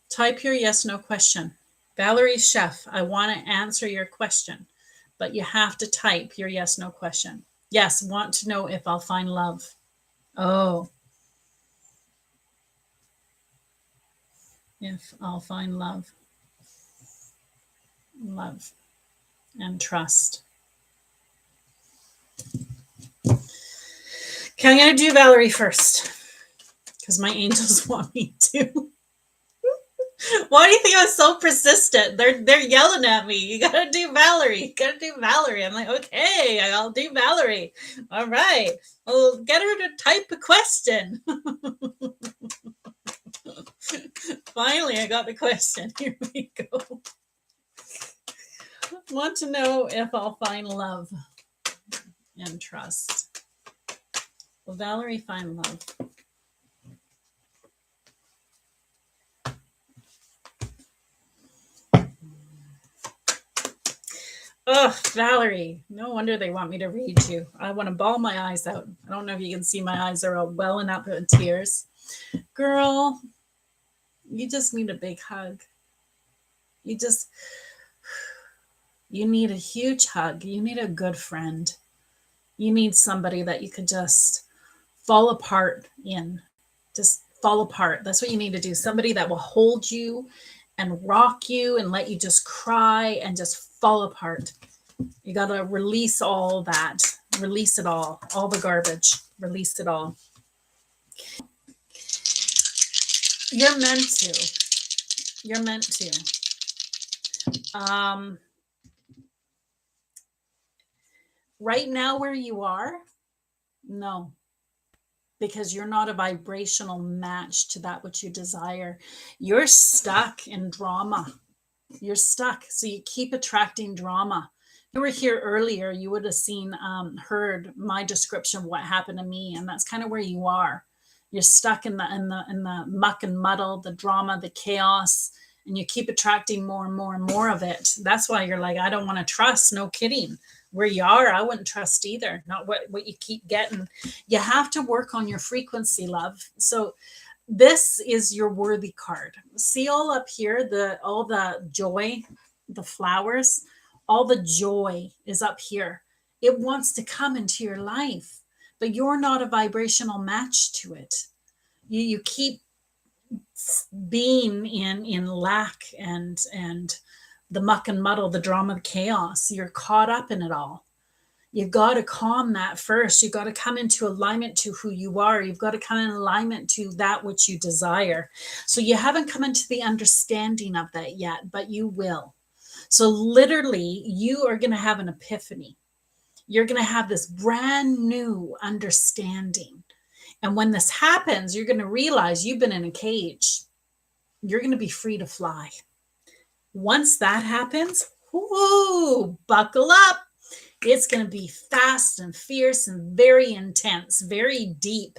type your yes, no question. Valerie Chef, I want to answer your question, but you have to type your yes, no question. Yes, want to know if I'll find love. Oh. If I'll find love. Love and trust. Okay, I'm going to do Valerie first because my angels want me to. Why do you think I was so persistent? They're yelling at me. You gotta do Valerie. You gotta do Valerie. I'm like, okay, I'll do Valerie. All right. I'll get her to type a question. Finally, I got the question. Here we go. Want to know if I'll find love and trust. Will Valerie find love? Oh, Valerie, no wonder they want me to read you. I want to bawl my eyes out. I don't know if you can see my eyes are all welling up in tears. Girl, you just need a big hug. You need a huge hug. You need a good friend. You need somebody that you could just fall apart in. Just fall apart. That's what you need to do. Somebody that will hold you and rock you and let you just cry and just fall apart. You got to release all that. Release it all the garbage. Release it all. You're meant to. You're meant to. Right now where you are, no. Because you're not a vibrational match to that which you desire. You're stuck in drama. You're stuck. So you keep attracting drama. If you were here earlier, you would have heard my description of what happened to me. And that's kind of where you are. You're stuck in the muck and muddle, the drama, the chaos, and you keep attracting more and more and more of it. That's why you're like, I don't want to trust. No kidding. Where you are, I wouldn't trust either. Not what you keep getting. You have to work on your frequency, love. So this is your worthy card. See all up here, all the joy, the flowers, all the joy is up here. It wants to come into your life, but you're not a vibrational match to it. You keep being in lack and the muck and muddle, the drama, the chaos. You're caught up in it all. You've got to calm that first. You've got to come into alignment to who you are. You've got to come in alignment to that which you desire. So you haven't come into the understanding of that yet, but you will. So literally, you are going to have an epiphany. You're going to have this brand new understanding. And when this happens, you're going to realize you've been in a cage. You're going to be free to fly. Once that happens, whoo, buckle up. It's going to be fast and fierce and very intense, very deep.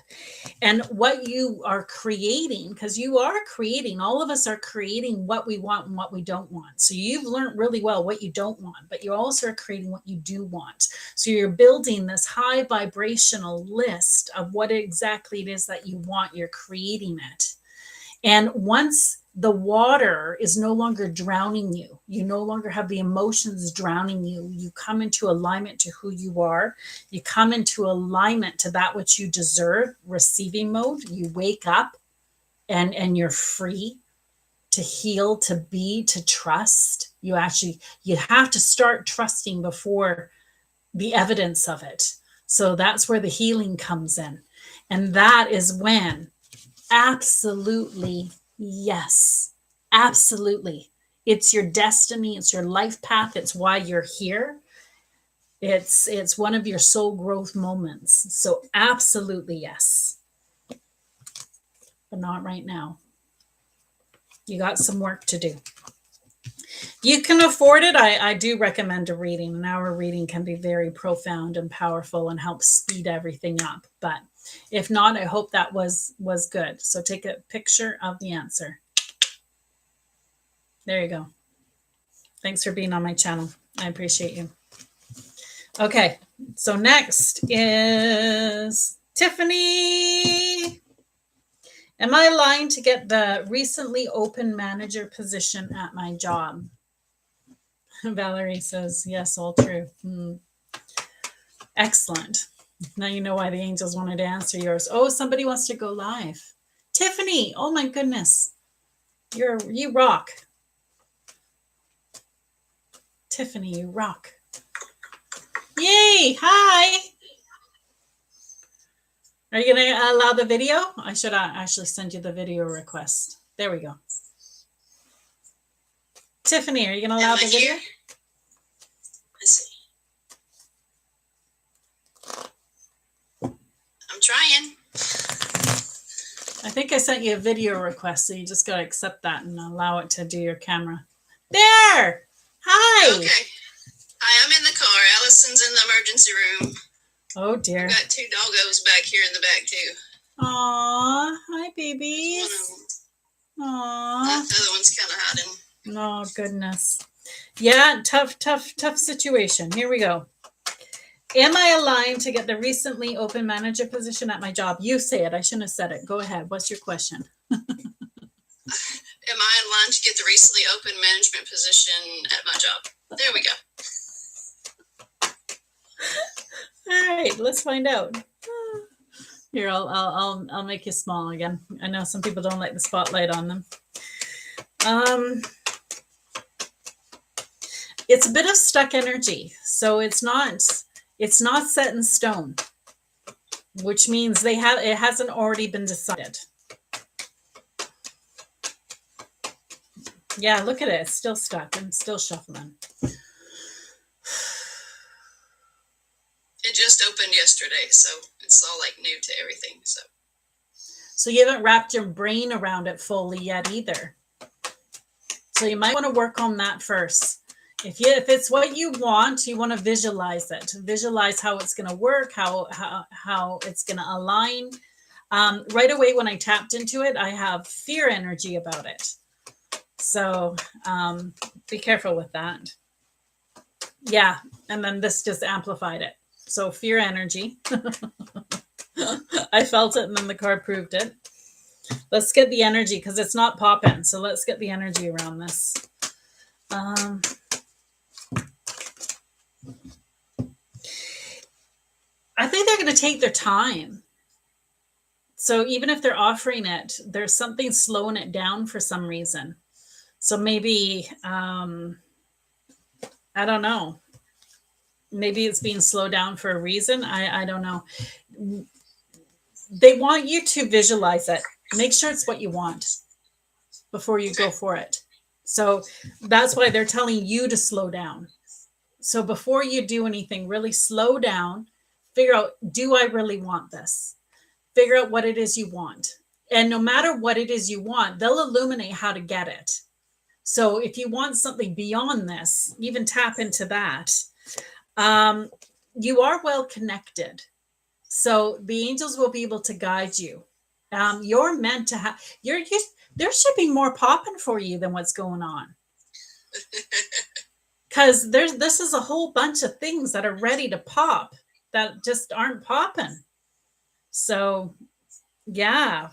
And what you are creating, because you are creating, all of us are creating what we want and what we don't want. So you've learned really well what you don't want, but you also are creating what you do want. So you're building this high vibrational list of what exactly it is that you want. You're creating it. And once the water is no longer drowning you, you no longer have the emotions drowning you, you come into alignment to who you are, you come into alignment to that which you deserve, receiving mode, you wake up and you're free to heal, to be, to trust. You have to start trusting before the evidence of it. So that's where the healing comes in. And that is when absolutely, yes, absolutely. It's your destiny. It's your life path. It's why you're here. It's one of your soul growth moments. So absolutely, yes. But not right now. You got some work to do. You can afford it. I do recommend a reading. An hour reading can be very profound and powerful and help speed everything up. But if not, I hope that was good. So take a picture of the answer. There you go. Thanks for being on my channel. I appreciate you. Okay, so next is Tiffany. Am I aligned to get the recently open manager position at my job? Valerie says, yes, all true. Excellent. Now you know why the angels wanted to answer yours. Oh, somebody wants to go live. Tiffany, oh my goodness. You rock. Tiffany, you rock. Yay, hi. Are you going to allow the video? I should actually send you the video request. There we go. Tiffany, are you going to allow the video? Let's see. I'm trying. I think I sent you a video request, so you just got to accept that and allow it to do your camera. There! Hi! Okay. Hi, I'm in the car. Allison's in the emergency room. Oh, dear. I've got two doggos back here in the back, too. Aw, hi, One babies. of them. Aw. The other one's kind of hiding. Oh, goodness. Yeah, tough situation. Here we go. Am I aligned to get the recently open manager position at my job? You say it. I shouldn't have said it. Go ahead. What's your question? Am I in line to get the recently open management position at my job? There we go. All right, let's find out. Here, I'll make you small again. I know some people don't like the spotlight on them. It's a bit of stuck energy, so it's not set in stone, which means it hasn't already been decided. Yeah, look at it. It's still stuck and still shuffling. It just opened yesterday, so it's all like new to everything. So you haven't wrapped your brain around it fully yet either. So you might want to work on that first. If it's what you want to visualize it. Visualize how it's going to work, how it's going to align. Right away when I tapped into it, I have fear energy about it. So be careful with that. Yeah, and then this just amplified it. So fear energy. I felt it and then the card proved it. Let's get the energy because it's not popping. So let's get the energy around this. I think they're going to take their time. So even if they're offering it, there's something slowing it down for some reason. So maybe, I don't know. Maybe it's being slowed down for a reason. I don't know. They want you to visualize it. Make sure it's what you want before you go for it. So that's why they're telling you to slow down. So before you do anything, really slow down, figure out, do I really want this? Figure out what it is you want. And no matter what it is you want, they'll illuminate how to get it. So if you want something beyond this, even tap into that. You are well connected. So the angels will be able to guide you. You're meant to have, there should be more popping for you than what's going on. Because this is a whole bunch of things that are ready to pop that just aren't popping. So yeah,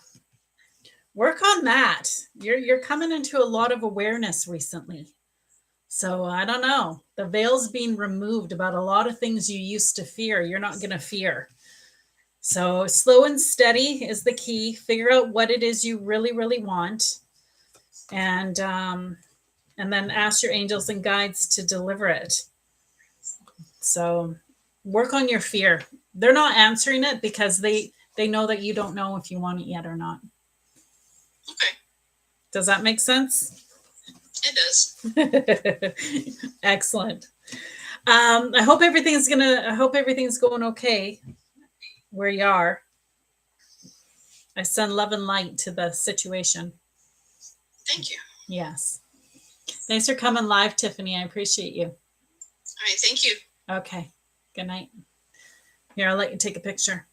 work on that. You're coming into a lot of awareness recently. So I don't know. The veil's being removed about a lot of things you used to fear. You're not going to fear. So slow and steady is the key. Figure out what it is you really, really want. And then ask your angels and guides to deliver it. So work on your fear. They're not answering it because they know that you don't know if you want it yet or not. Okay. Does that make sense? It does. Excellent. I hope everything's going okay where you are. I send love and light to the situation. Thank you. Yes. Thanks for coming live, Tiffany. I appreciate you. All right. Thank you. Okay. Good night. Here, I'll let you take a picture.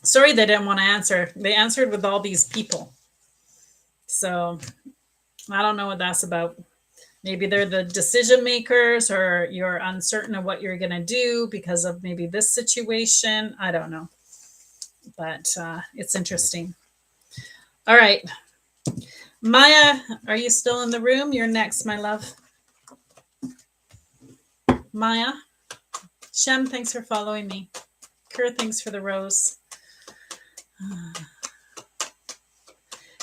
Sorry they didn't want to answer. They answered with all these people. So I don't know what that's about. Maybe they're the decision makers, or you're uncertain of what you're going to do because of maybe this situation. I don't know. But it's interesting. All right. Maya, are you still in the room? You're next, my love. Maya. Shem, thanks for following me. Kerr, thanks for the rose.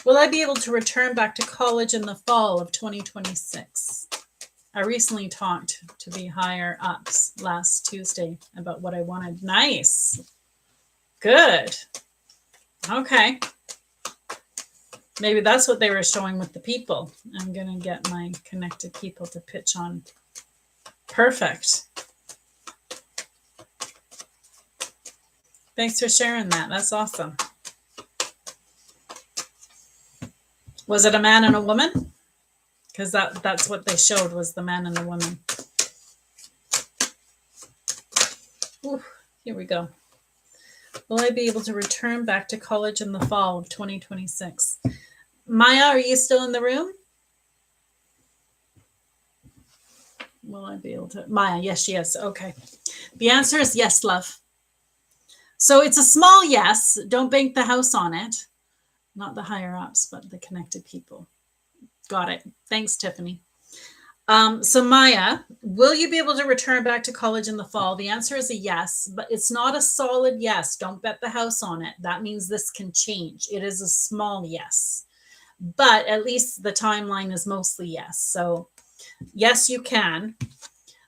Will I be able to return back to college in the fall of 2026? I recently talked to the higher ups last Tuesday about what I wanted. Nice. Good. Okay. Maybe that's what they were showing with the people. I'm going to get my connected people to pitch on. Perfect. Thanks for sharing that. That's awesome. Was it a man and a woman? Because that's what they showed, was the man and the woman. Ooh, here we go. Will I be able to return back to college in the fall of 2026? Maya, are you still in the room? Will I be able to? Maya, yes, she is. Okay. The answer is yes, love. So it's a small yes. Don't bank the house on it. Not the higher ups, but the connected people. Got it. Thanks, Tiffany. So Maya, will you be able to return back to college in the fall? The answer is a yes, but it's not a solid yes. Don't bet the house on it. That means this can change. It is a small yes, but at least the timeline is mostly yes. So yes, you can.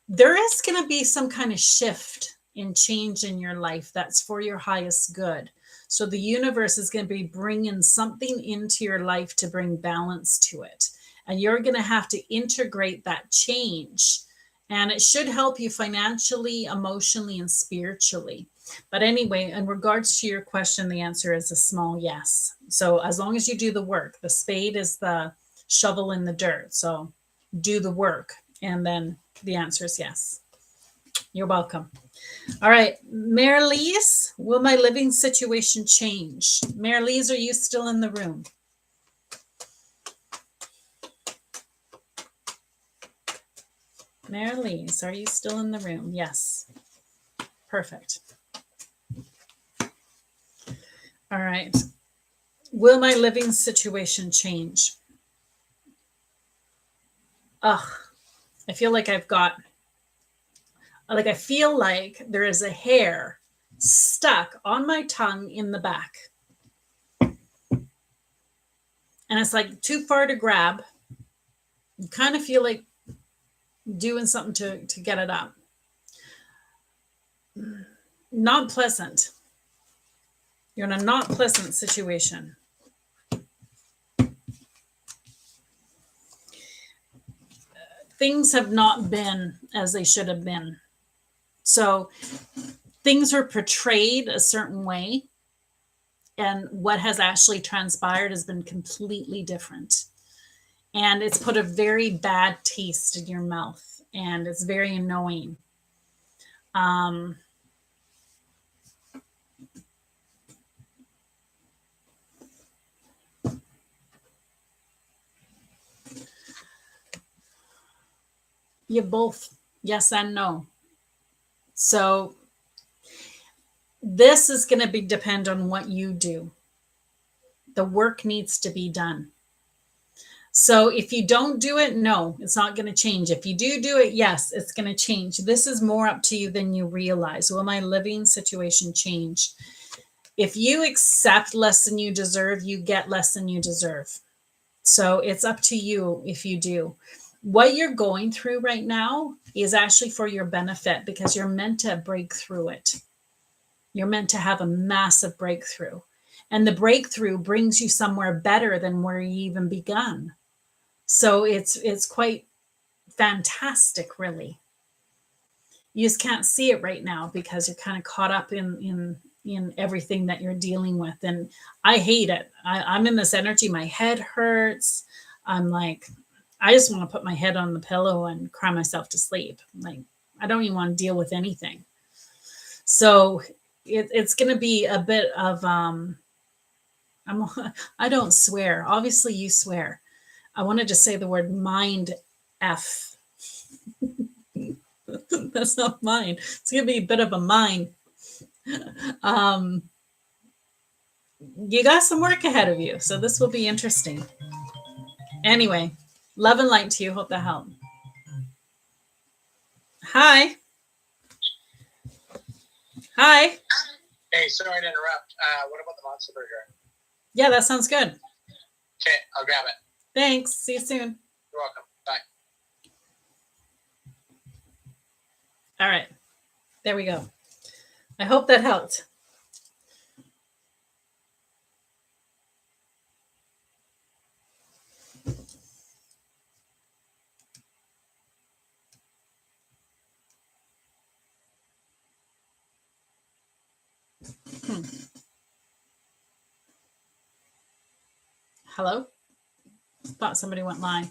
There is going to be some kind of shift in change in your life that's for your highest good. So the universe is going to be bringing something into your life to bring balance to it. And you're going to have to integrate that change. And it should help you financially, emotionally, and spiritually. But anyway, in regards to your question, the answer is a small yes. So as long as you do the work, the spade is the shovel in the dirt. So do the work. And then the answer is yes. You're welcome. All right. Marilise, will my living situation change? Marilise, are you still in the room? Marilise, are you still in the room? Yes. Perfect. All right. Will my living situation change? Ugh, I feel like I feel like there is a hair stuck on my tongue in the back. And it's like too far to grab. You kind of feel like doing something to get it up. Not pleasant. You're in a not pleasant situation. Things have not been as they should have been. So things are portrayed a certain way, and what has actually transpired has been completely different. and it's put a very bad taste in your mouth, and it's very annoying. You both, yes and no. So this is going to depend on what you do. The work needs to be done. So if you don't do it, no, it's not going to change. If you do it, yes, it's going to change. This is more up to you than you realize. Will my living situation change? If you accept less than you deserve, you get less than you deserve. So it's up to you if you do. What you're going through right now is actually for your benefit, because you're meant to break through it. You're meant to have a massive breakthrough. And the breakthrough brings you somewhere better than where you even begun. So it's quite fantastic, really. You just can't see it right now because you're kind of caught up in everything that you're dealing with. And I hate it. I'm in this energy. My head hurts. I'm like, I just want to put my head on the pillow and cry myself to sleep. Like, I don't even want to deal with anything. So it's going to be a bit of, I don't swear. Obviously you swear. I wanted to say the word mind F. That's not mine. It's going to be a bit of a mine. You got some work ahead of you, so this will be interesting. Anyway, love and light to you. Hope that helped. Hi. Hi. Hey, sorry to interrupt. What about the monster burger? Yeah, that sounds good. Okay, I'll grab it. Thanks. See you soon. You're welcome. Bye. All right. There we go. I hope that helped. Hello? Thought somebody went live.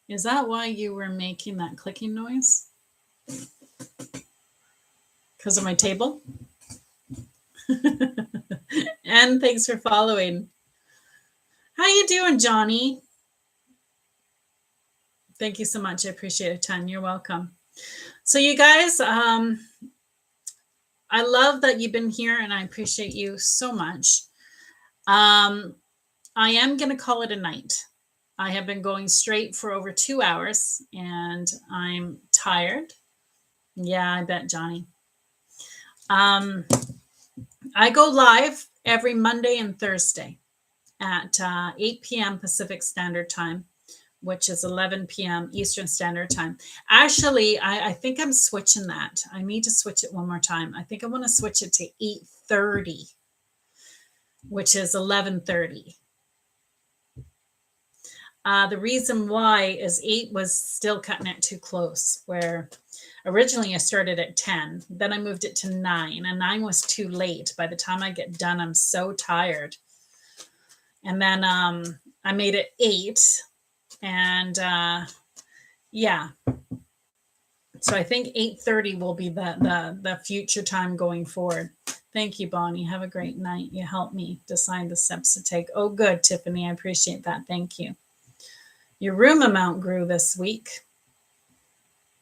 Is that why you were making that clicking noise? Because of my table? And thanks for following. How you doing, Johnny? Thank you so much. I appreciate it, Ton. You're welcome. So you guys, I love that you've been here, and I appreciate you so much. I am going to call it a night. I have been going straight for over 2 hours, and I'm tired. Yeah, I bet, Johnny. I go live every Monday and Thursday at 8 p.m. Pacific Standard Time, which is 11 p.m. Eastern Standard Time. Actually, I think I'm switching that. I need to switch it one more time. I think I want to switch it to 8:30, which is 11:30. The reason why is 8 was still cutting it too close, where originally I started at 10, then I moved it to 9, and 9 was too late. By the time I get done, I'm so tired. And then I made it 8, and yeah. So I think 8:30 will be the future time going forward. Thank you, Bonnie. Have a great night. You helped me decide the steps to take. Oh, good, Tiffany. I appreciate that. Thank you. Your room amount grew this week.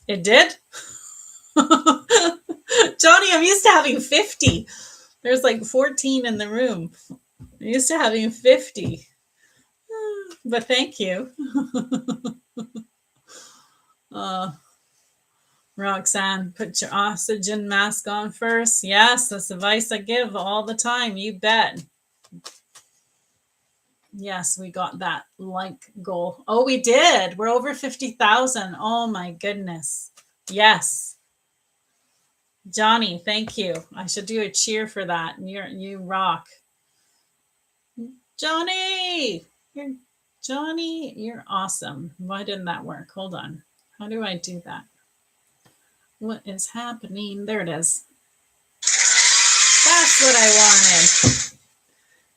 It did? Johnny, I'm used to having 50. There's like 14 in the room. I'm used to having 50. But thank you. Roxanne, put your oxygen mask on first. Yes, that's advice I give all the time. You bet. Yes, we got that like goal. Oh, we did. We're over 50,000. Oh my goodness. Yes. Johnny, thank you. I should do a cheer for that. You rock. Johnny, you're awesome. Why didn't that work? Hold on. How do I do that? What is happening? There it is. That's what I wanted.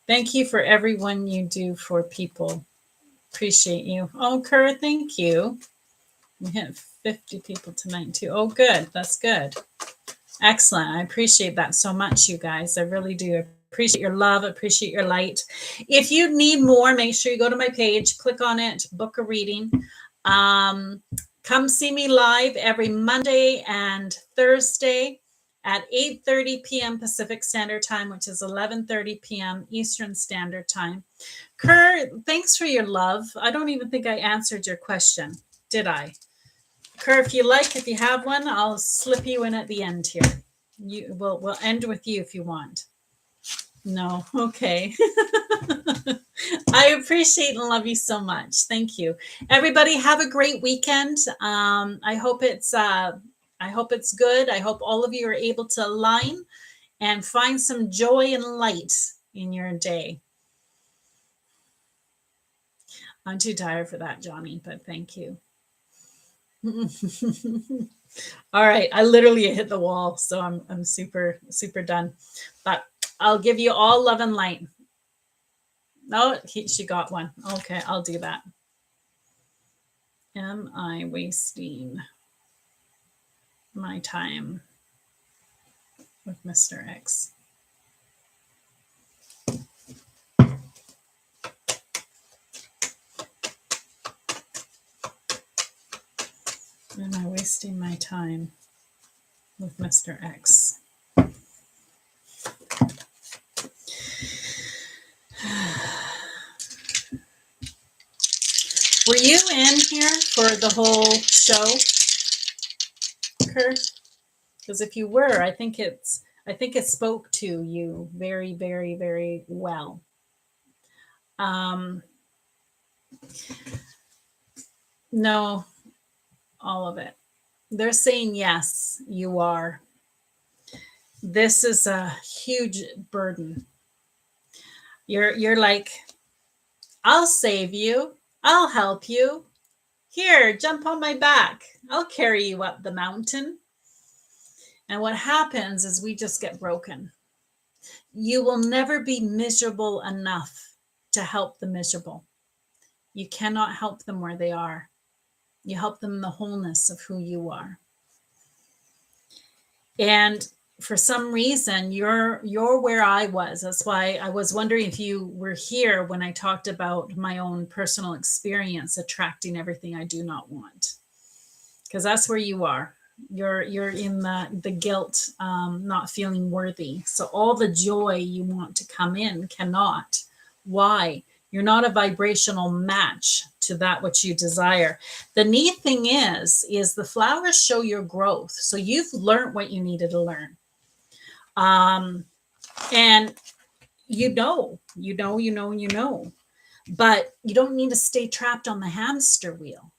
Thank you for everyone you do for people. Appreciate you. Oh, Kerr, thank you. We hit 50 people tonight too. Oh, good. That's good. Excellent. I appreciate that so much, you guys. I really do appreciate your love, appreciate your light. If you need more, make sure you go to my page, click on it, book a reading. Come see me live every Monday and Thursday at 8:30 p.m. Pacific Standard Time, which is 11:30 p.m. Eastern Standard Time. Kerr, thanks for your love. I don't even think I answered your question, did I? Kerr, if you have one, I'll slip you in at the end here. We'll end with you if you want. No, okay. I appreciate and love you so much. Thank you, everybody. Have a great weekend. I hope it's good. I hope all of you are able to align and find some joy and light in your day. I'm too tired for that, Johnny, but thank you. All right, I literally hit the wall, so I'm super done. But I'll give you all love and light. No, she got one. Okay, I'll do that. Am I wasting my time with Mr. X? Am I wasting my time with Mr. X? Were you in here for the whole show, Kurt? Because if you were, I think it spoke to you very, very, very well. No, all of it. They're saying yes, you are. This is a huge burden. You're like, I'll save you. I'll help you. Here, jump on my back. I'll carry you up the mountain. And what happens is we just get broken. You will never be miserable enough to help the miserable. You cannot help them where they are. You help them in the wholeness of who you are. And for some reason, you're where I was. That's why I was wondering if you were here when I talked about my own personal experience attracting everything I do not want. Because that's where you are. You're in the guilt, not feeling worthy. So all the joy you want to come in cannot. Why? You're not a vibrational match to that which you desire. The neat thing is the flowers show your growth. So you've learned what you needed to learn. And you know, but you don't need to stay trapped on the hamster wheel.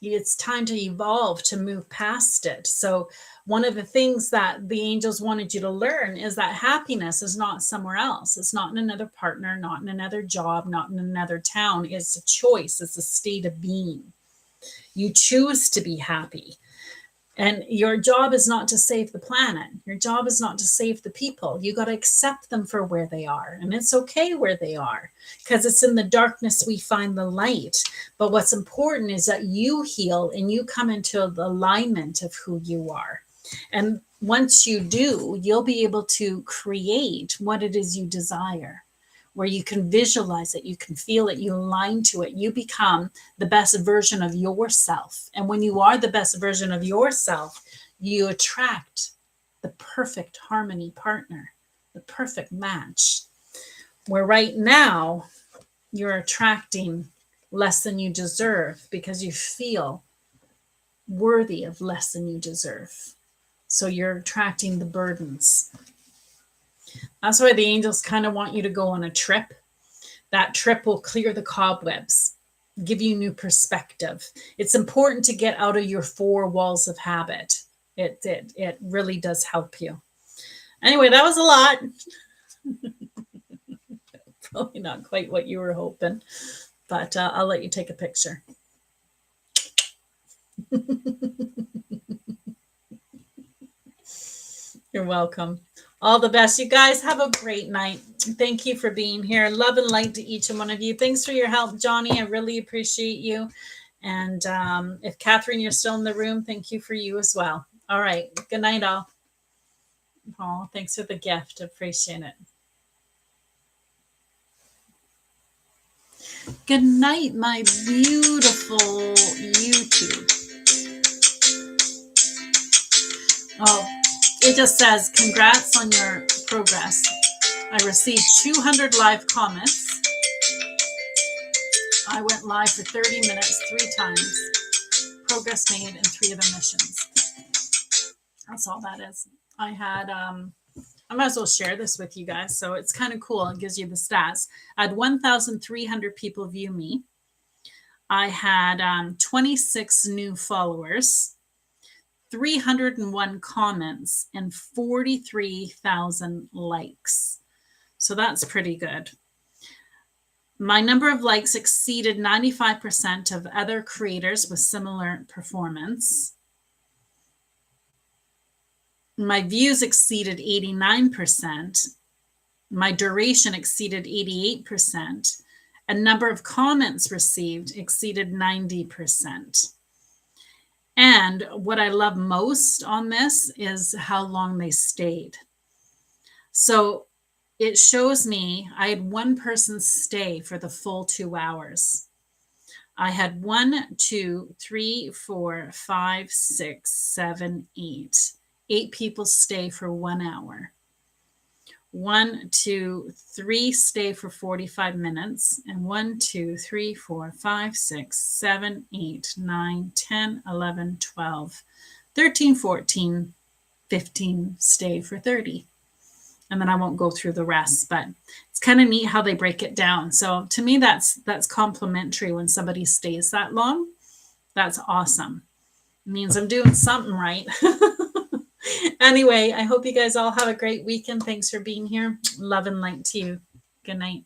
It's time to evolve, to move past it. So one of the things that the angels wanted you to learn is that happiness is not somewhere else. It's not in another partner, not in another job, not in another town. It's a choice. It's a state of being. You choose to be happy. And your job is not to save the planet. Your job is not to save the people. You got to accept them for where they are. And it's okay where they are, because it's in the darkness we find the light. But what's important is that you heal and you come into the alignment of who you are. And once you do, you'll be able to create what it is you desire, where you can visualize it, you can feel it, you align to it, you become the best version of yourself. And when you are the best version of yourself, you attract the perfect harmony partner, the perfect match. Where right now, you're attracting less than you deserve because you feel worthy of less than you deserve. So you're attracting the burdens. That's why the angels kind of want you to go on a trip. That trip will clear the cobwebs, give you new perspective. It's important to get out of your four walls of habit. It really does help you. Anyway, that was a lot. Probably not quite what you were hoping, but I'll let you take a picture. You're welcome. All the best. You guys have a great night. Thank you for being here. Love and light to each and one of you. Thanks for your help, Johnny. I really appreciate you. And if Catherine, you're still in the room, thank you for you as well. All right. Good night, all. Oh, thanks for the gift. Appreciate it. Good night, my beautiful YouTube. Oh, it just says, congrats on your progress. I received 200 live comments. I went live for 30 minutes 3 times. Progress made in 3 of the missions. That's all that is. I had, I might as well share this with you guys. So it's kind of cool. It gives you the stats. I had 1,300 people view me. I had 26 new followers, 301 comments, and 43,000 likes. So that's pretty good. My number of likes exceeded 95% of other creators with similar performance. My views exceeded 89%. My duration exceeded 88%. And number of comments received exceeded 90%. And what I love most on this is how long they stayed. So it shows me I had one person stay for the full 2 hours. I had 1, 2, 3, 4, 5, 6, 7, 8. 8 people stay for 1 hour. 1, 2, 3 stay for 45 minutes. And 1, 2, 3, 4, 5, 6, 7, 8, 9, 10, 11, 12, 13, 14, 15 stay for 30. And then I won't go through the rest, but it's kind of neat how they break it down. So to me, that's complimentary when somebody stays that long. That's awesome. It means I'm doing something right. Anyway, I hope you guys all have a great weekend. Thanks for being here. Love and light to you. Good night.